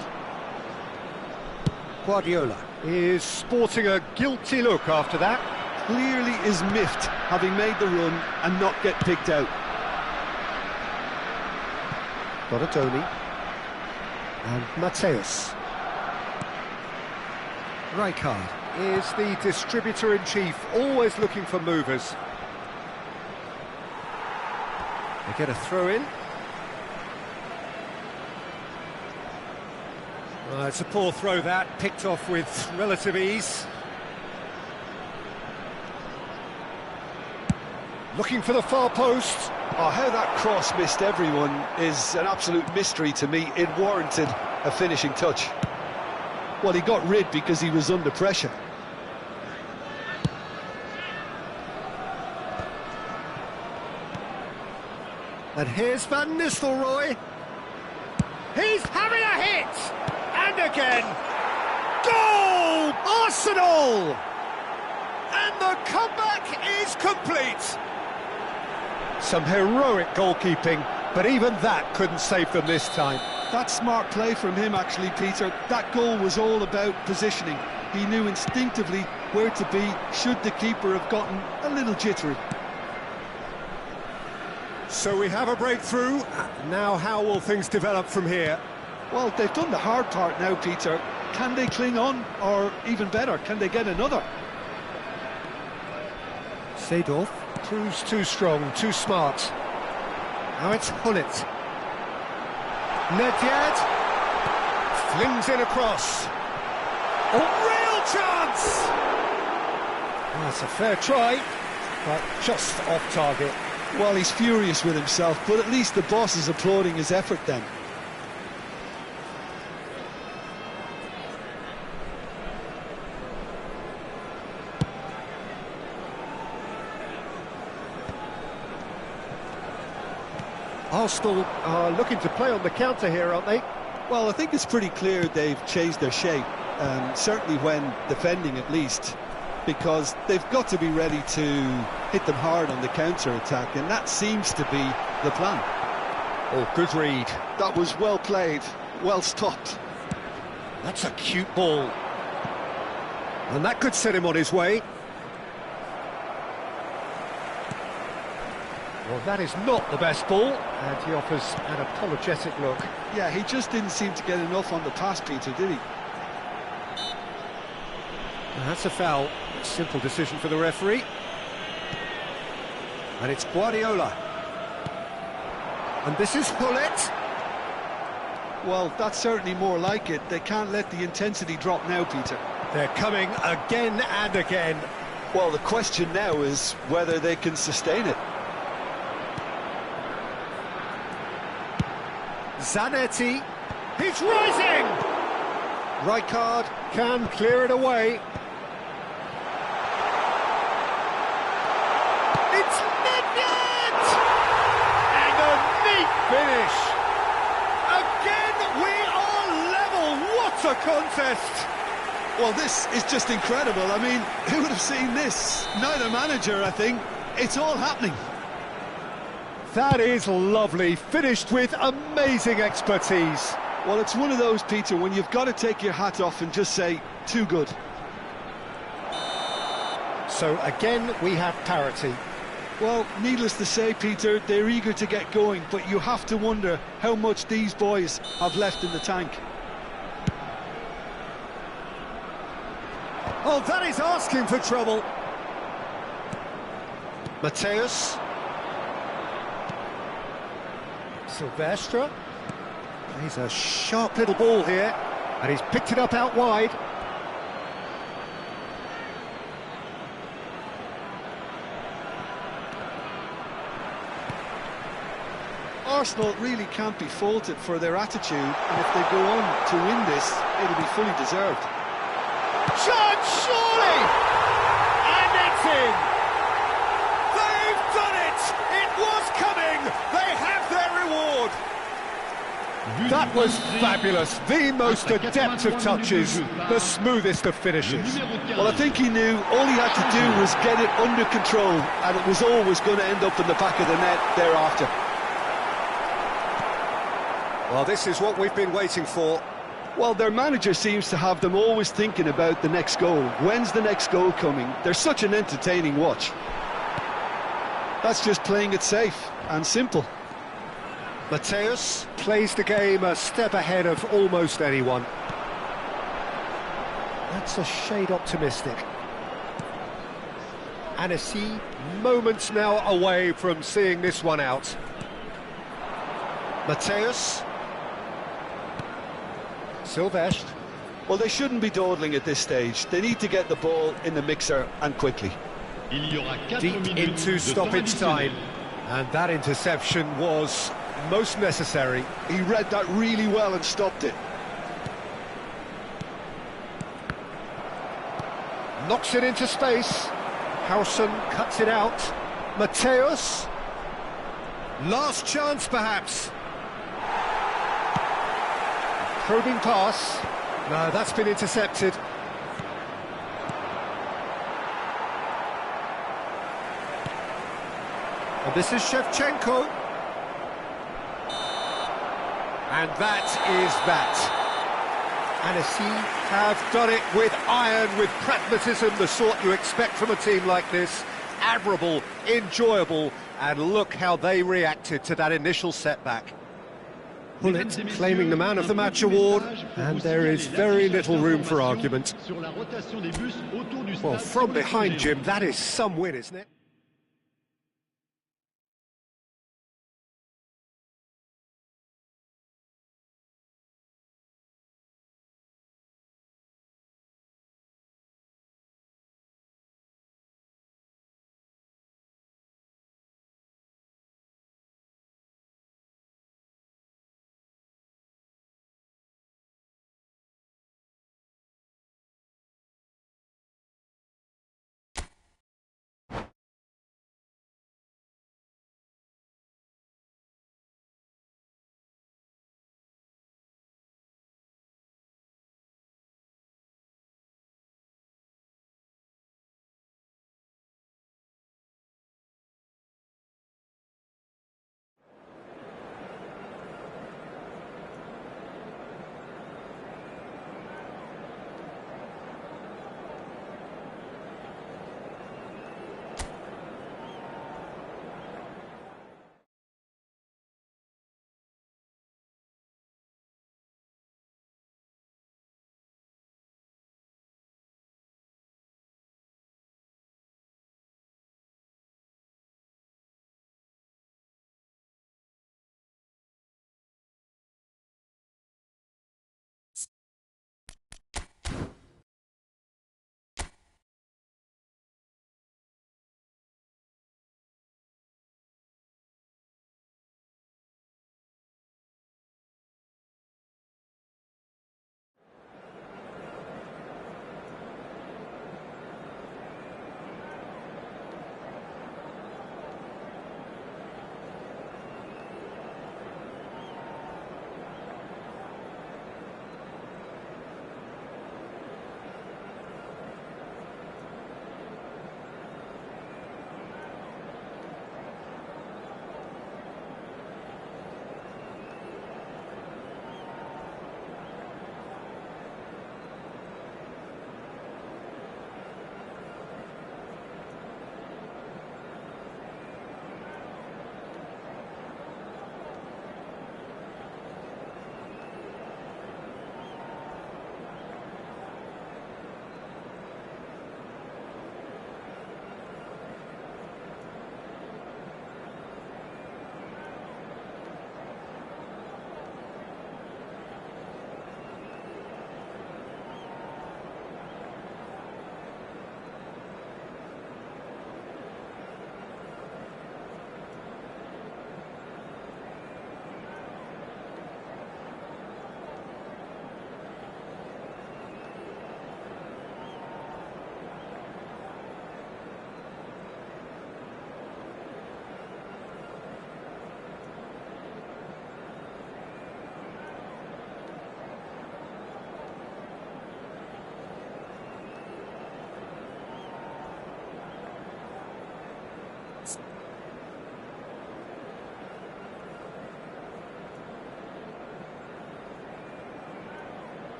Guardiola is sporting a guilty look after that. Clearly is miffed, having made the run and not get picked out. Donatoni. And Mateus. Rijkaard is the distributor-in-chief, always looking for movers. They get a throw-in. It's a poor throw, that, picked off with relative ease. Looking for the far post. Oh, how that cross missed everyone is an absolute mystery to me. It warranted a finishing touch. Well, he got rid because he was under pressure. And here's Van Nistelrooy. He's having a hit! And again! Goal! Arsenal! And the comeback is complete! Some heroic goalkeeping, but even that couldn't save them this time. That's smart play from him, actually, Peter. That goal was all about positioning. He knew instinctively where to be should the keeper have gotten a little jittery. So we have a breakthrough. Now how will things develop from here? Well, they've done the hard part now, Peter. Can they cling on, or even better, can they get another? Seedorf proves too strong, too smart. Now it's Hullet. Nedved flings in across. A real chance! Well, that's a fair try, but just off target. Well, he's furious with himself, but at least the boss is applauding his effort then. Arsenal are looking to play on the counter here, aren't they? Well, I think it's pretty clear they've changed their shape, certainly when defending at least, because they've got to be ready to hit them hard on the counter-attack, and that seems to be the plan. Oh, good read. That was well played, well stopped. That's a cute ball. And that could set him on his way. Well, that is not the best ball, and he offers an apologetic look. Yeah, he just didn't seem to get enough on the pass, Peter, did he? And that's a foul. Simple decision for the referee. And it's Guardiola. And this is Hullet. Well, that's certainly more like it. They can't let the intensity drop now, Peter. They're coming again and again. Well, the question now is whether they can sustain it. Zanetti, he's rising! Rijkaard can clear it away. It's Nedved! And a neat finish! Again, we are level! What a contest! Well, this is just incredible. I mean, who would have seen this? Neither manager, I think. It's all happening. That is lovely, finished with amazing expertise. Well, it's one of those, Peter, when you've got to take your hat off and just say, too good. So again, we have parity. Well, needless to say, Peter, they're eager to get going, but you have to wonder how much these boys have left in the tank. Oh, that is asking for trouble. Mateus. Silvestre. He's a sharp little ball here, and he's picked it up out wide. Arsenal really can't be faulted for their attitude, and if they go on to win this, it'll be fully deserved. Chance, surely! And it's in! They've done it! It was coming! They have their reward! That was fabulous. The most adept of touches, the smoothest of finishes. Well, I think he knew all he had to do was get it under control, and it was always going to end up in the back of the net thereafter. Well, this is what we've been waiting for. Well, their manager seems to have them always thinking about the next goal. When's the next goal coming? They're such an entertaining watch. That's just playing it safe and simple. Mateus plays the game a step ahead of almost anyone. That's a shade optimistic. Annecy, moments now away from seeing this one out. Mateus. Silvestre. Well, they shouldn't be dawdling at this stage. They need to get the ball in the mixer and quickly. Deep into stoppage time. And that interception was most necessary. He read that really well and stopped it. Knocks it into space. Howson cuts it out. Mateus. Last chance, perhaps. Probing pass. No, that's been intercepted. And this is Shevchenko. And that is that. Annecy have done it with iron, with pragmatism, the sort you expect from a team like this. Admirable, enjoyable, and look how they reacted to that initial setback. Pullet claiming the Man of the Match award, and there is very little room for argument. Well, from behind, Jim, that is some win, isn't it?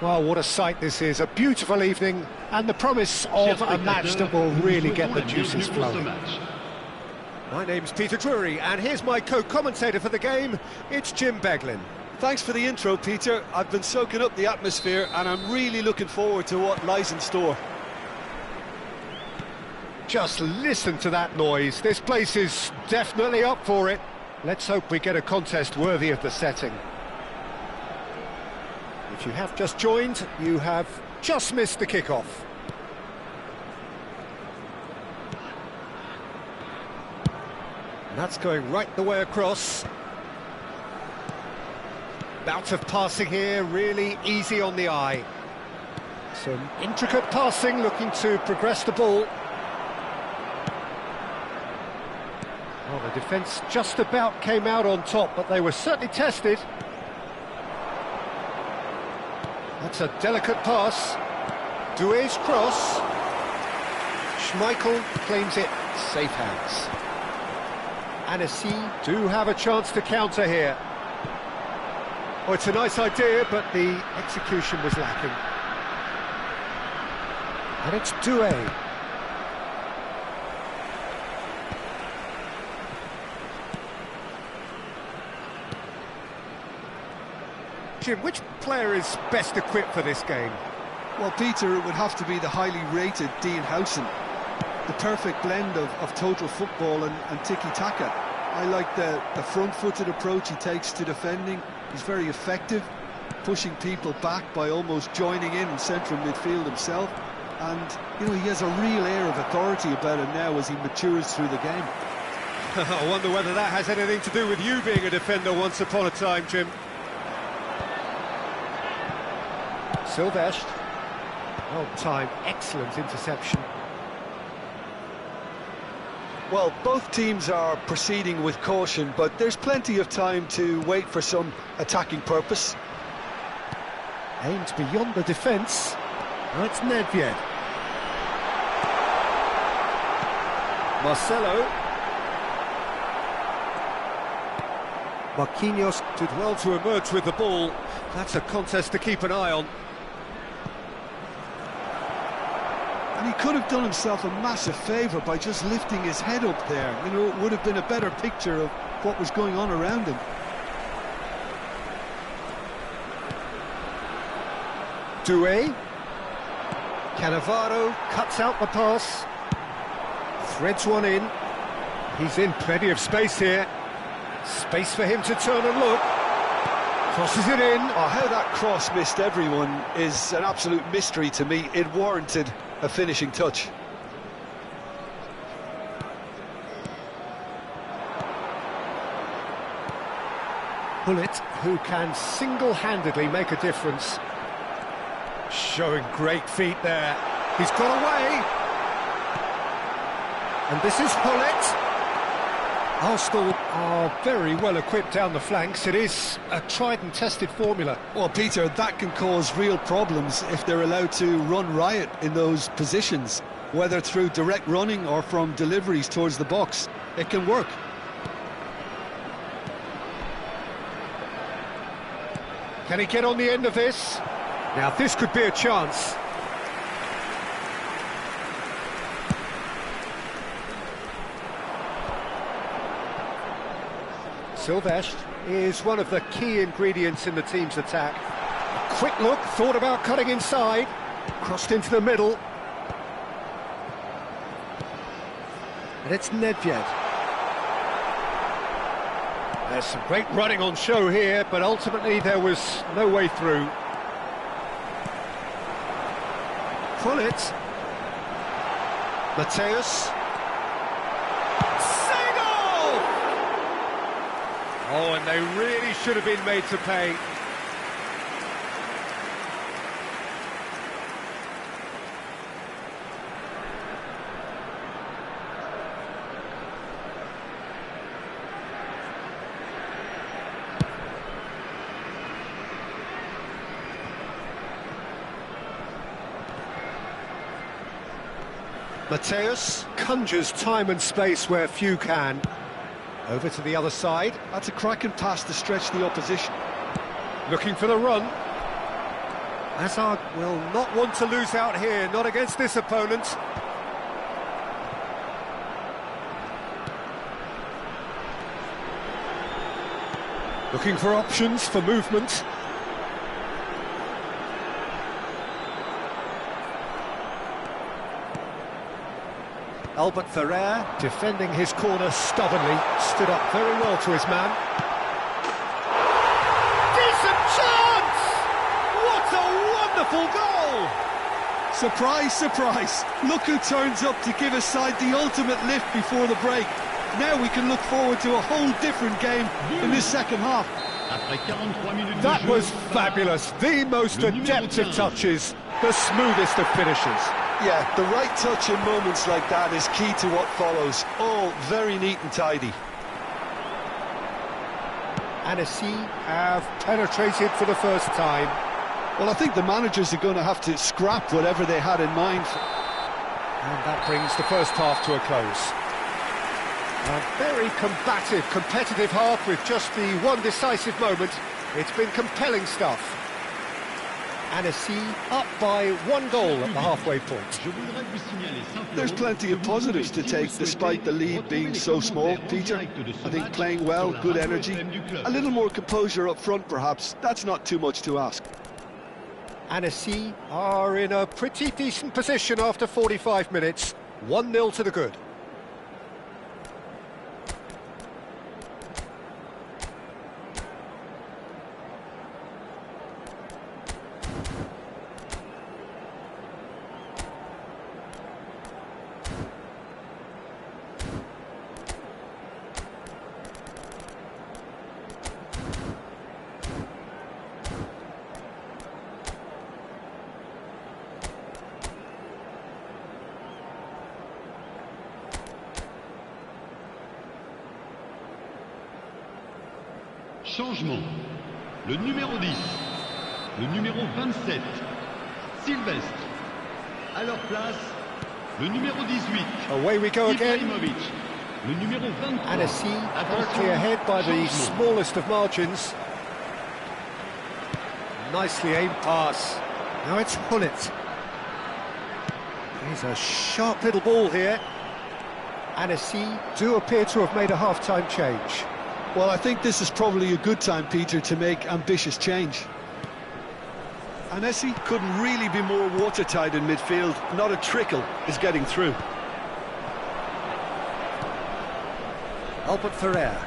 Well, what a sight this is. A beautiful evening and the promise of a match that will really get the juices flowing. My name's Peter Drury, and here's my co-commentator for the game. It's Jim Beglin. Thanks for the intro, Peter. I've been soaking up the atmosphere and I'm really looking forward to what lies in store. Just listen to that noise. This place is definitely up for it. Let's hope we get a contest worthy of the setting. If you have just joined, you have just missed the kickoff. And that's going right the way across. Bout of passing here, really easy on the eye. Some intricate passing, looking to progress the ball. Well, the defence just about came out on top, but they were certainly tested. That's a delicate pass. Doué's cross. Schmeichel claims it. Safe hands. Annecy do have a chance to counter here. Oh, it's a nice idea, but the execution was lacking. And it's Doué. Jim, which player is best equipped for this game? Well, Peter, it would have to be the highly rated Dean Howson. The perfect blend of total football and tiki-taka. I like the front-footed approach he takes to defending. He's very effective, pushing people back by almost joining in central midfield himself. And, you know, he has a real air of authority about him now as he matures through the game. I wonder whether that has anything to do with you being a defender once upon a time, Jim. Silvestre. Well timed, excellent interception. Well, both teams are proceeding with caution, but there's plenty of time to wait for some attacking purpose. Aimed beyond the defence. Now it's Nedved. Marcelo. Marquinhos did well to emerge with the ball. That's a contest to keep an eye on. And he could have done himself a massive favour by just lifting his head up there. You know, it would have been a better picture of what was going on around him. Doué. Cannavaro cuts out the pass. Threads one in. He's in plenty of space here. Space for him to turn and look. Crosses it in. Oh, how that cross missed everyone is an absolute mystery to me. It warranted a finishing touch. Bullet, who can single-handedly make a difference. Showing great feet there. He's got away. And this is Bullet. Arsenal are very well equipped down the flanks. It is a tried and tested formula. Well, Peter, that can cause real problems if they're allowed to run riot in those positions, whether through direct running or from deliveries towards the box. It can work. Can he get on the end of this? Now this could be a chance. Silvestre is one of the key ingredients in the team's attack. A quick look, thought about cutting inside, crossed into the middle. And it's Nedved. There's some great running on show here, but ultimately there was no way through. Pullet. Mateus. Oh, and they really should have been made to pay. Mateus conjures time and space where few can. Over to the other side. That's a cracking pass to stretch the opposition. Looking for the run. Hazard will not want to lose out here, not against this opponent. Looking for options for movement. Albert Ferrer, defending his corner stubbornly, stood up very well to his man. Decent chance! What a wonderful goal! Surprise, surprise. Look who turns up to give his side the ultimate lift before the break. Now we can look forward to a whole different game in this second half. That was fabulous. The most adept of touches, the smoothest of finishes. Yeah, the right touch in moments like that is key to what follows. All very neat and tidy. Annecy have penetrated for the first time. Well, I think the managers are going to have to scrap whatever they had in mind. And that brings the first half to a close. A very combative, competitive half with just the one decisive moment. It's been compelling stuff. Annecy up by 1 goal at the halfway point. There's plenty of positives to take despite the lead being so small, Peter. I think playing well, good energy, a little more composure up front perhaps, that's not too much to ask. Annecy are in a pretty decent position after 45 minutes. 1-0 to the good. Changement. Le numéro 10, le numéro 27, Sylvestre. À leur place, le numéro 18, Away we go again. Ibrahimovic. Le numéro 23. Annecy currently Attention, ahead by the changement. smallest of margins. Nicely aimed pass. Now it's Hullet. He's a sharp little ball here. Annecy do appear to have made a half-time change. Well, I think this is probably a good time, Peter, to make ambitious change. Annecy couldn't really be more watertight in midfield. Not a trickle is getting through. Albert Ferrer.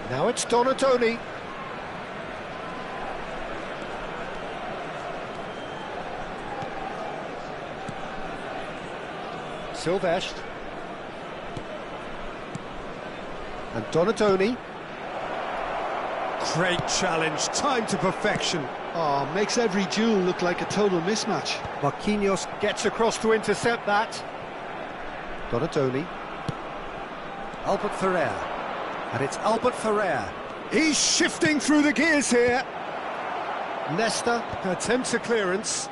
Now it's Donatoni. Sylvestre. And Donatoni. Great challenge, time to perfection. Oh, makes every duel look like a total mismatch. Marquinhos gets across to intercept that. Donatoni. Albert Ferrer. And it's Albert Ferrer. He's shifting through the gears here. Nesta attempts a clearance.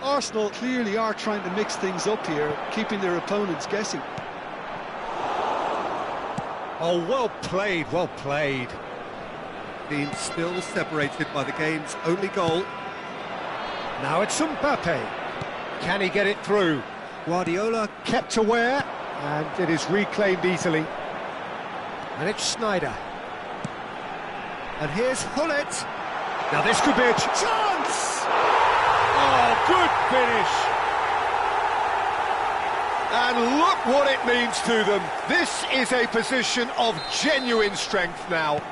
Arsenal clearly are trying to mix things up here, keeping their opponents guessing. Oh, well played, well played. Team still separated by the game's only goal. Now it's Mbappe. Can he get it through? Guardiola kept aware, and it is reclaimed easily. And it's Schneider. And here's Hullet. Now this could be a chance! Oh, good finish! And look what it means to them. This is a position of genuine strength now.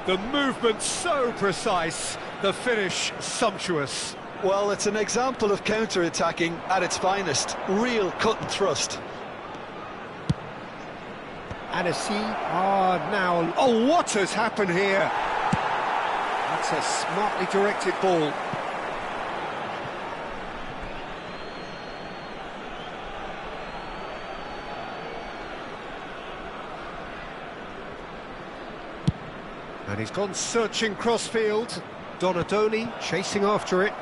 The movement so precise, the finish sumptuous. Well, it's an example of counter-attacking at its finest. Real cut and thrust. Annecy are now... Oh, what has happened here? That's a smartly directed ball. And he's gone searching crossfield. Donatoni chasing after it.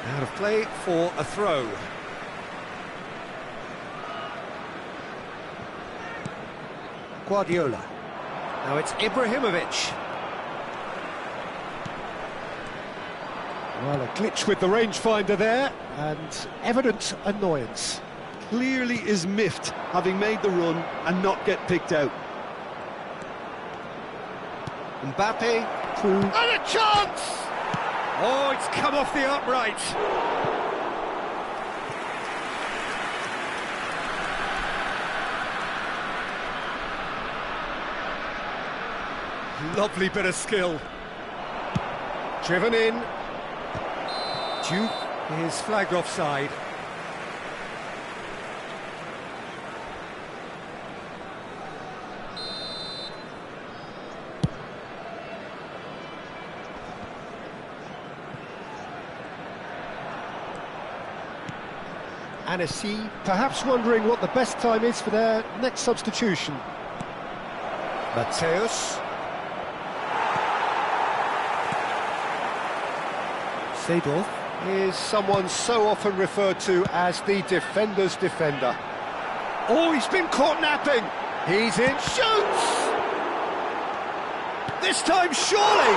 Out of play for a throw. Guardiola. Now it's Ibrahimovic. Well, a glitch with the rangefinder there, and evident annoyance. Clearly is miffed, having made the run and not get picked out. Mbappe through. And a chance! Oh, it's come off the upright. Lovely bit of skill. Driven in. Duke is flagged offside. Annecy perhaps wondering what the best time is for their next substitution. Mateus. Seedorf is someone so often referred to as the defender's defender. Oh, he's been caught napping. He's in, shoots! This time, surely!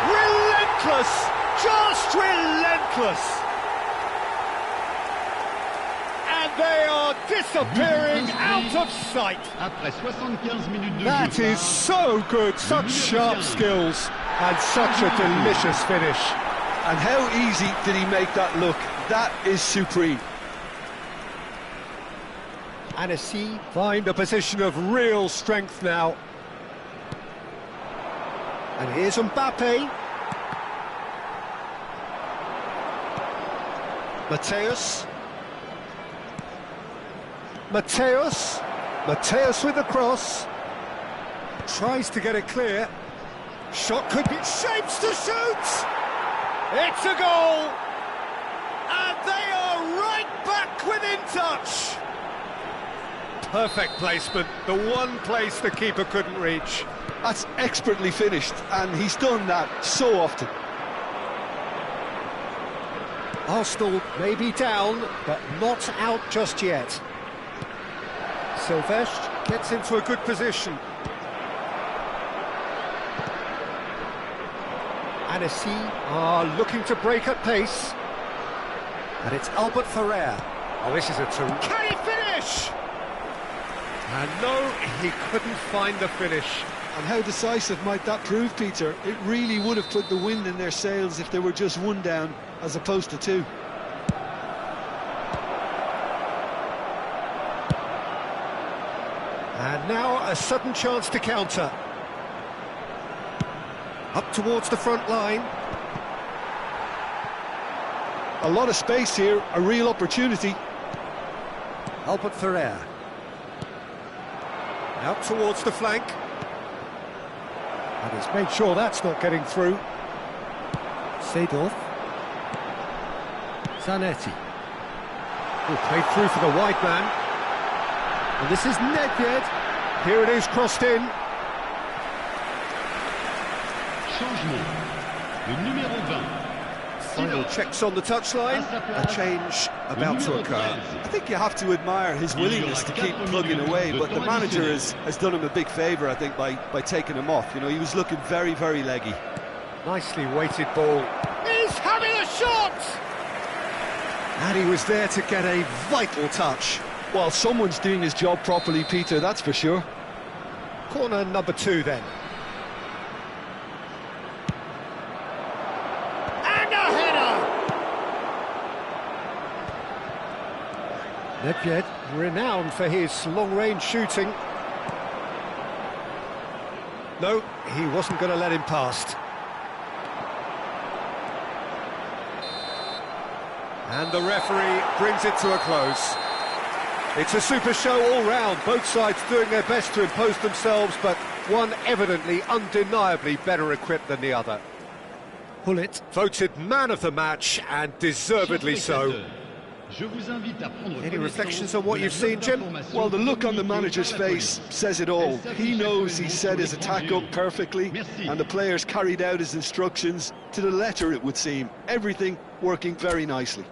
Relentless! Just relentless! And they are disappearing out of sight! Après 75 minutes de That jeu. is so good, such sharp skills, and such a delicious finish. And how easy did he make that look? That is supreme. Annecy find a position of real strength now. And here's Mbappe. Mateus. Mateus with the cross. Tries to get it clear. Shot could be shapes to shoot. It's a goal. And they are right back within touch. Perfect placement, the one place the keeper couldn't reach. That's expertly finished, and he's done that so often. Arsenal may be down, but not out just yet. Silvestre gets into a good position. Annecy are looking to break at pace. And it's Albert Ferrer. Oh, this is a two. Can he finish? And no, he couldn't find the finish. And how decisive might that prove, Peter? It really would have put the wind in their sails if they were just one down, as opposed to two. And now a sudden chance to counter. Up towards the front line. A lot of space here, a real opportunity. Albert Ferrer. Out towards the flank. And he's made sure that's not getting through. Seedorf. Zanetti. Oh, played through for the wide man. And this is Nedved. Here it is, crossed in. Changement. Le numéro 20. Final checks on the touchline. A change about to occur. I think you have to admire his willingness to keep plugging away, but the manager has done him a big favour, I think, by taking him off. You know, he was looking very, very leggy. Nicely weighted ball. He's having a shot! And he was there to get a vital touch. Well, someone's doing his job properly, Peter, that's for sure. Corner number 2 then. And a header! Nedved, renowned for his long-range shooting. No, he wasn't going to let him past. And the referee brings it to a close. It's a super show all round, both sides doing their best to impose themselves, but one evidently, undeniably better equipped than the other. Hullet voted man of the match, and deservedly so. Any reflections on what you've seen, Jim? Well, the look on the manager's face says it all. He knows he set his attack up perfectly, and the players carried out his instructions to the letter, it would seem. Everything working very nicely.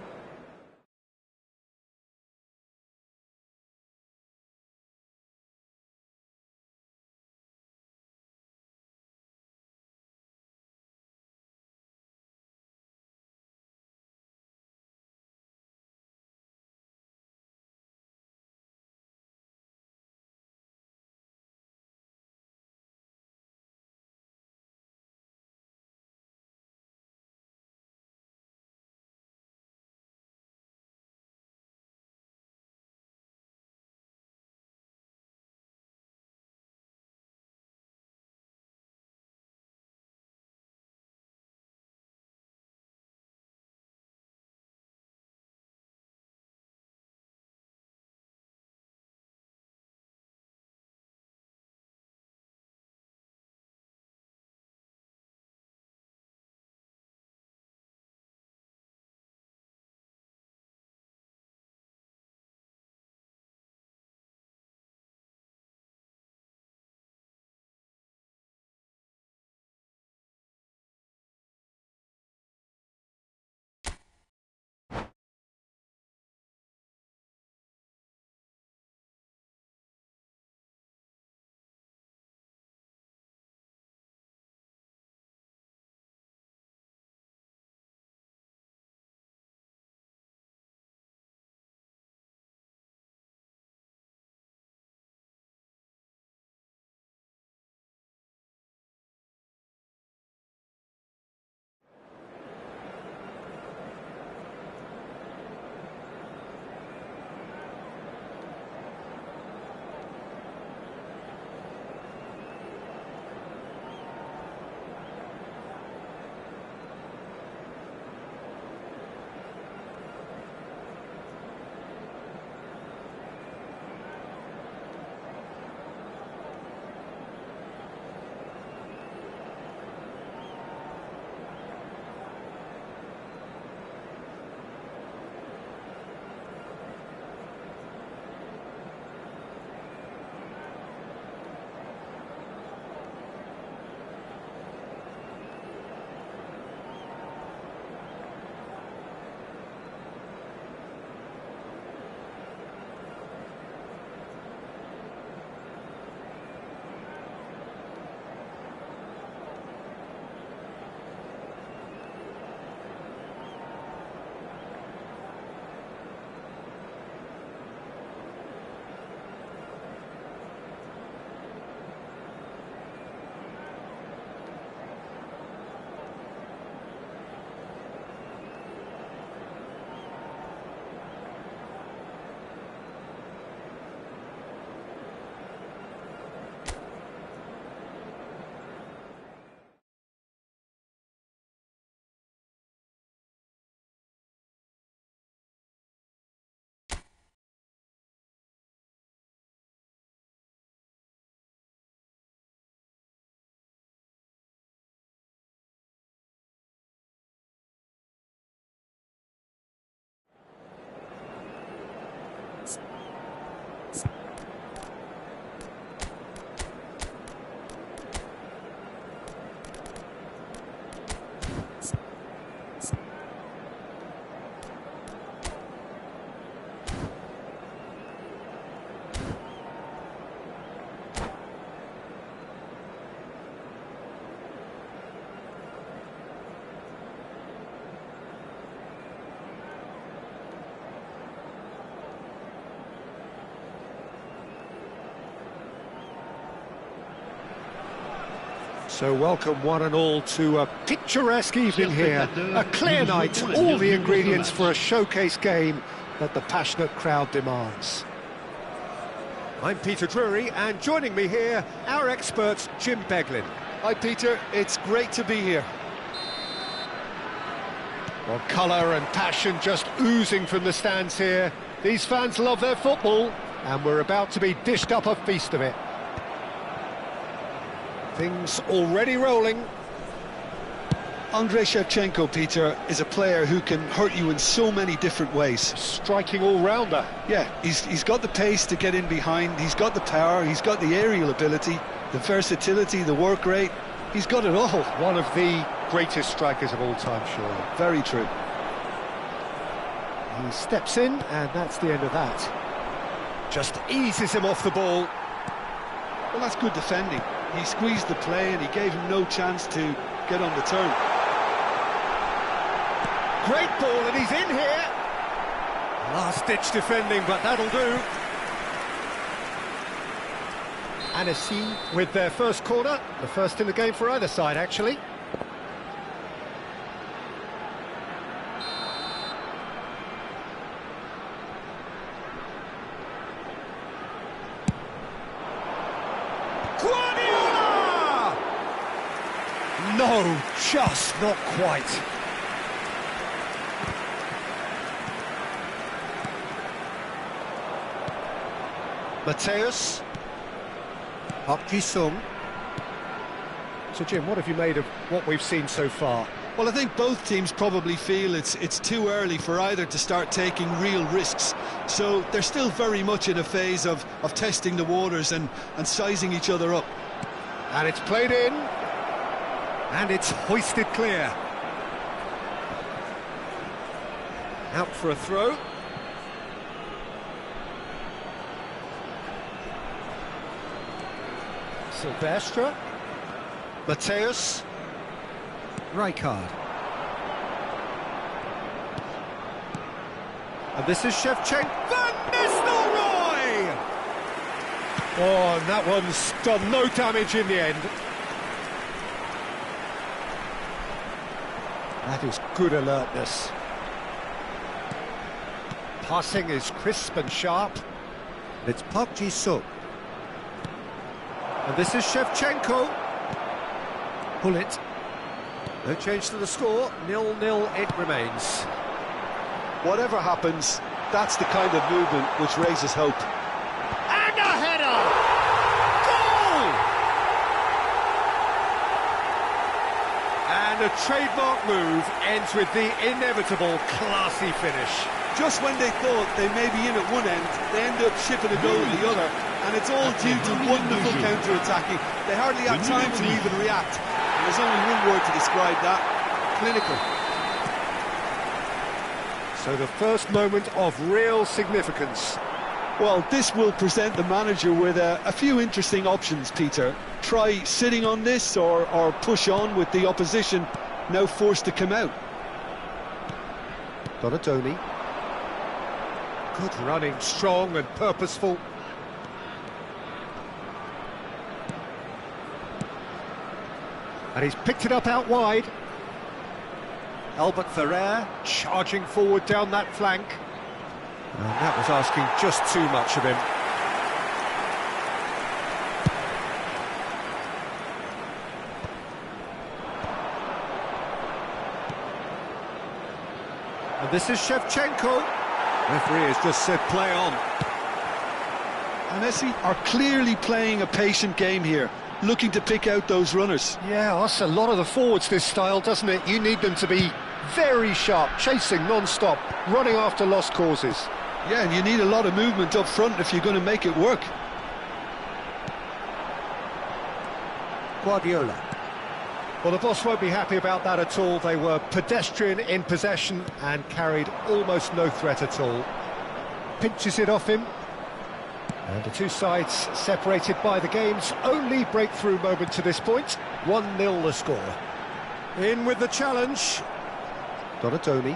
So welcome one and all to a picturesque evening here. A clear night, all the ingredients for a showcase game that the passionate crowd demands. I'm Peter Drury, and joining me here, our expert Jim Beglin. Hi Peter, it's great to be here. Well, colour and passion just oozing from the stands here. These fans love their football, and we're about to be dished up a feast of it. Things already rolling. Andrei Shevchenko, Peter, is a player who can hurt you in so many different ways. Striking all-rounder. Yeah, he's got the pace to get in behind, he's got the power, he's got the aerial ability, the versatility, the work rate. He's got it all. One of the greatest strikers of all time, surely. Very true. He steps in, and that's the end of that. Just eases him off the ball. Well, that's good defending. He squeezed the play and he gave him no chance to get on the turn. Great ball, and he's in here. Last-ditch defending, but that'll do. Annecy with their first corner, the first in the game for either side, actually. Guardiola! No, just not quite. Mateus. Park Ji-sung. So Jim, what have you made of what we've seen so far? Well, I think both teams probably feel it's too early for either to start taking real risks. So they're still very much in a phase of testing the waters and sizing each other up. And it's played in. And it's hoisted clear. Out for a throw. Silvestre. Mateus. Rijkaard. And this is Shevchenko. Van Nistelrooy! Oh, and that one's done no damage in the end. That is good alertness. Passing is crisp and sharp. It's Park Ji-sung. And this is Shevchenko. Pull it. No change to the score. 0-0 it remains. Whatever happens, that's the kind of movement which raises hope. And a header! Goal! And a trademark move ends with the inevitable classy finish. Just when they thought they may be in at one end, they end up shipping a goal at the other, and it's all due to wonderful counter-attacking. They hardly have time to even react, and there's only one word to describe that: clinical. So the first moment of real significance. Well, this will present the manager with a few interesting options, Peter. Try sitting on this or push on with the opposition now forced to come out. Donatoni. Good running, strong and purposeful. And he's picked it up out wide. Albert Ferrer charging forward down that flank. And that was asking just too much of him. And this is Shevchenko. Referee has just said play on. Annecy are clearly playing a patient game here, looking to pick out those runners. Yeah, that's a lot of the forwards, this style, doesn't it? You need them to be very sharp, chasing non-stop, running after lost causes. Yeah, and you need a lot of movement up front if you're going to make it work. Guardiola. Well, the boss won't be happy about that at all. They were pedestrian in possession and carried almost no threat at all. Pinches it off him. And the two sides separated by the game's only breakthrough moment to this point. 1-0 the score. In with the challenge. Donatoni.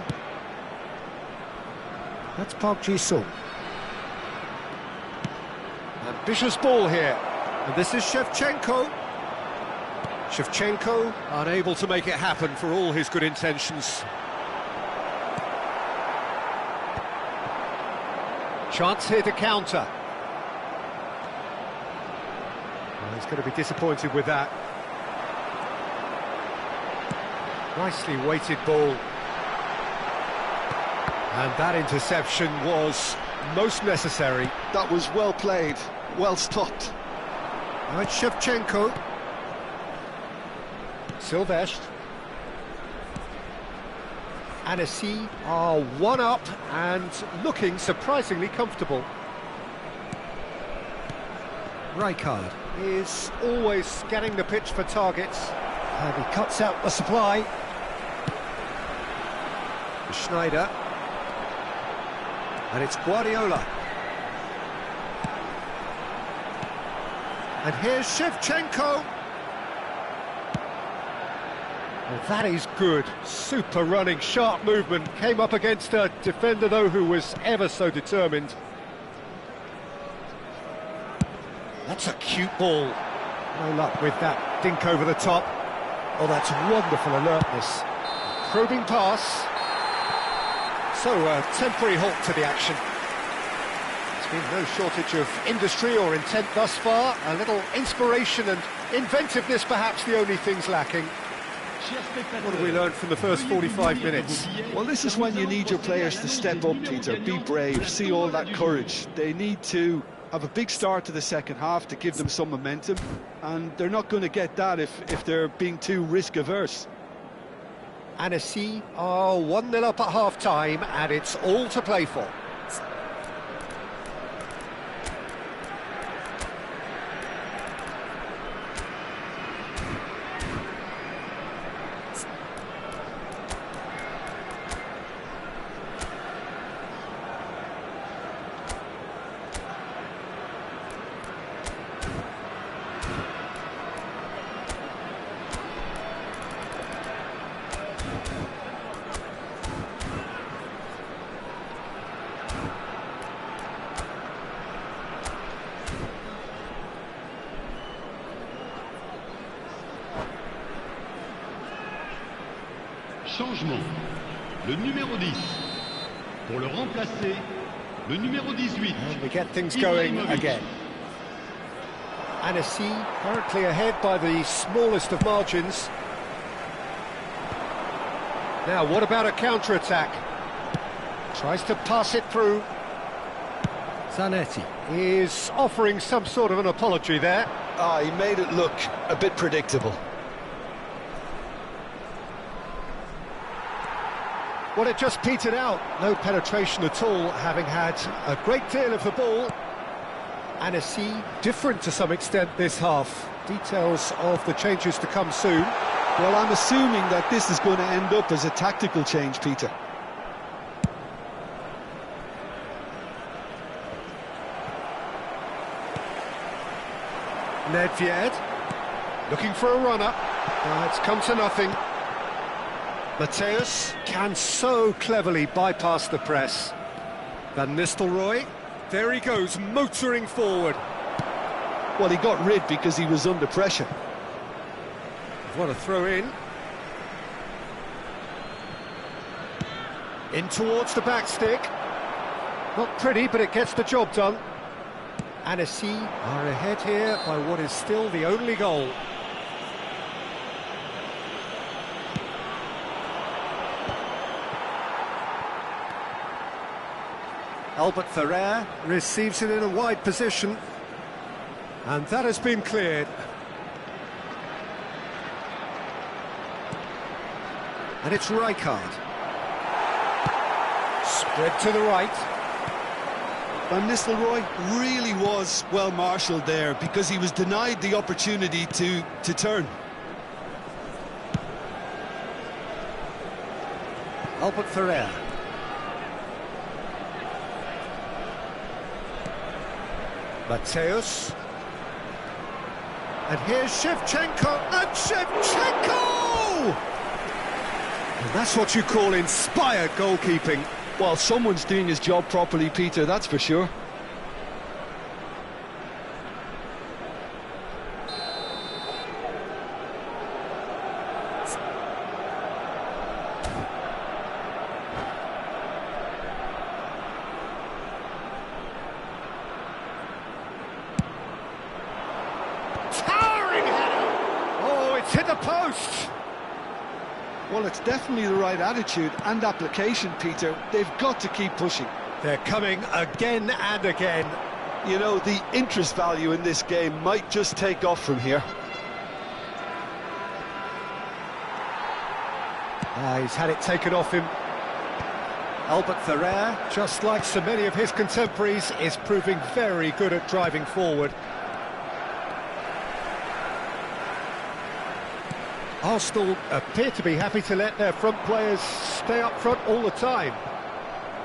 That's Park Ji-sung. Ambitious ball here. And this is Shevchenko. Shevchenko unable to make it happen for all his good intentions. Chance here to counter. Well, he's going to be disappointed with that. Nicely weighted ball. And that interception was most necessary. That was well played, well stopped. Now it's Shevchenko. Silvestre. Annecy are one up and looking surprisingly comfortable. Rijkaard is always scanning the pitch for targets. And he cuts out the supply. Schneider. And it's Guardiola. And here's Shevchenko. Well, that is good. Super running, sharp movement. Came up against a defender, though, who was ever so determined. That's a cute ball. No luck with that dink over the top. Oh, that's wonderful alertness. Probing pass. So, a temporary halt to the action. There's been no shortage of industry or intent thus far. A little inspiration and inventiveness, perhaps the only things lacking. What have we learned from the first 45 minutes? Well, this is when you need your players to step up, Peter. Be brave, see all that courage. They need to have a big start to the second half to give them some momentum, and they're not going to get that if they're being too risk-averse. Annecy are 1-0 up at half-time, and it's all to play for. Changement. Le numéro 10. Pour le remplacer, le numéro 18. And we get things going again. Annecy currently ahead by the smallest of margins. Now, what about a counter-attack? Tries to pass it through. Zanetti is offering some sort of an apology there. Ah, he made it look a bit predictable. Well, it just petered out. No penetration at all, having had a great deal of the ball. Annecy different to some extent this half. Details of the changes to come soon. Well, I'm assuming that this is going to end up as a tactical change, Peter. Nedved looking for a runner. It's come to nothing. Mateus can so cleverly bypass the press. Van Nistelrooy, there he goes, motoring forward. Well, he got rid because he was under pressure. What a throw in. In towards the back stick. Not pretty, but it gets the job done. Annecy are ahead here by what is still the only goal. Albert Ferrer receives it in a wide position, and that has been cleared. And it's Rijkaard. Spread to the right. Van Nistelrooy really was well marshalled there because he was denied the opportunity to turn. Albert Ferrer. Mateus. And here's Shevchenko, and Shevchenko! And that's what you call inspired goalkeeping. Well, someone's doing his job properly, Peter, that's for sure. the post! Well, it's definitely the right attitude and application, Peter. They've got to keep pushing. They're coming again and again. You know, the interest value in this game might just take off from here. He's had it taken off him. Albert Ferrer, just like so many of his contemporaries, is proving very good at driving forward. Arsenal appear to be happy to let their front players stay up front all the time.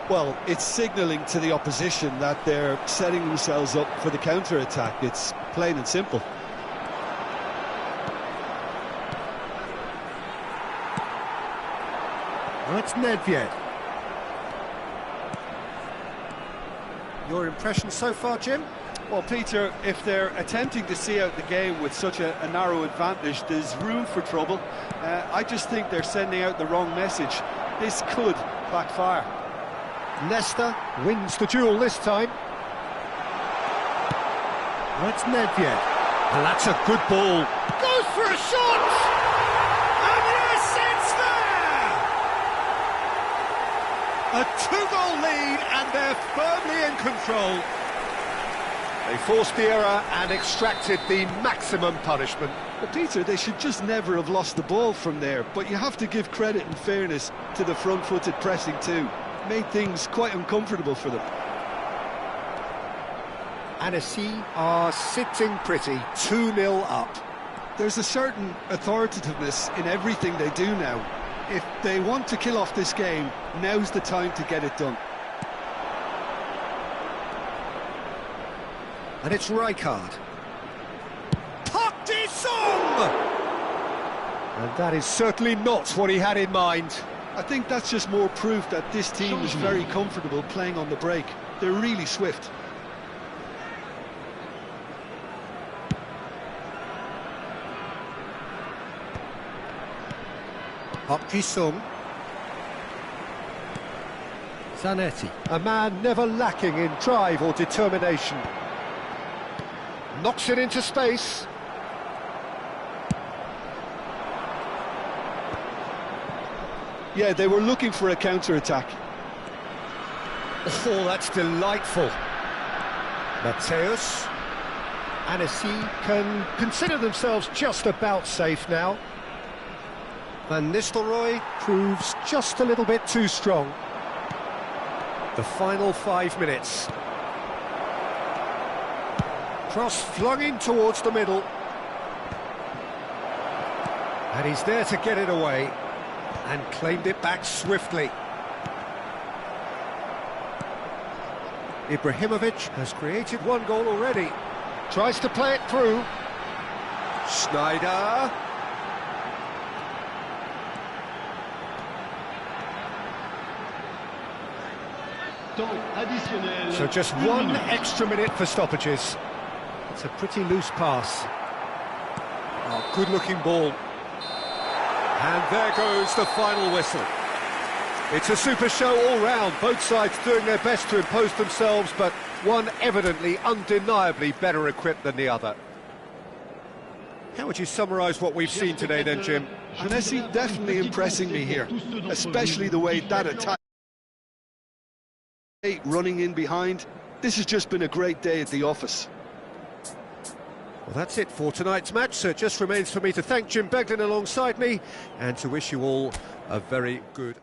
Well, it's signalling to the opposition that they're setting themselves up for the counter-attack. It's plain and simple. That's Nedved. Your impression so far, Jim? Well, Peter, if they're attempting to see out the game with such a narrow advantage, there's room for trouble. I just think they're sending out the wrong message. This could backfire. Nesta wins the duel this time. That's Nedved. And that's a good ball. Goes for a shot! And yes, it's there! A two-goal lead, and they're firmly in control. They forced the error and extracted the maximum punishment. Well, Peter, they should just never have lost the ball from there, but you have to give credit and fairness to the front-footed pressing too. Made things quite uncomfortable for them. Annecy are sitting pretty, 2-0 up. There's a certain authoritativeness in everything they do now. If they want to kill off this game, now's the time to get it done. And it's Rijkaard. Park Ji-sung! And that is certainly not what he had in mind. I think that's just more proof that this team is very comfortable playing on the break. They're really swift. Park Ji-sung. Zanetti. A man never lacking in drive or determination. Knocks it into space. Yeah, they were looking for a counter-attack. Oh, that's delightful. Mateus. Annecy can consider themselves just about safe now. Van Nistelrooy proves just a little bit too strong. The final 5 minutes. Cross flung in towards the middle. And he's there to get it away. And claimed it back swiftly. Ibrahimovic has created one goal already. Tries to play it through. Schneider. So just one extra minute for stoppages. It's a pretty loose pass. Oh, good-looking ball. And there goes the final whistle. It's a super show all round, both sides doing their best to impose themselves, but one evidently, undeniably better equipped than the other. How would you summarise what we've seen today then, Jim? Annecy definitely impressing me here, especially the way that attack running in behind. This has just been a great day at the office. Well, that's it for tonight's match, so it just remains for me to thank Jim Beglin alongside me and to wish you all a very good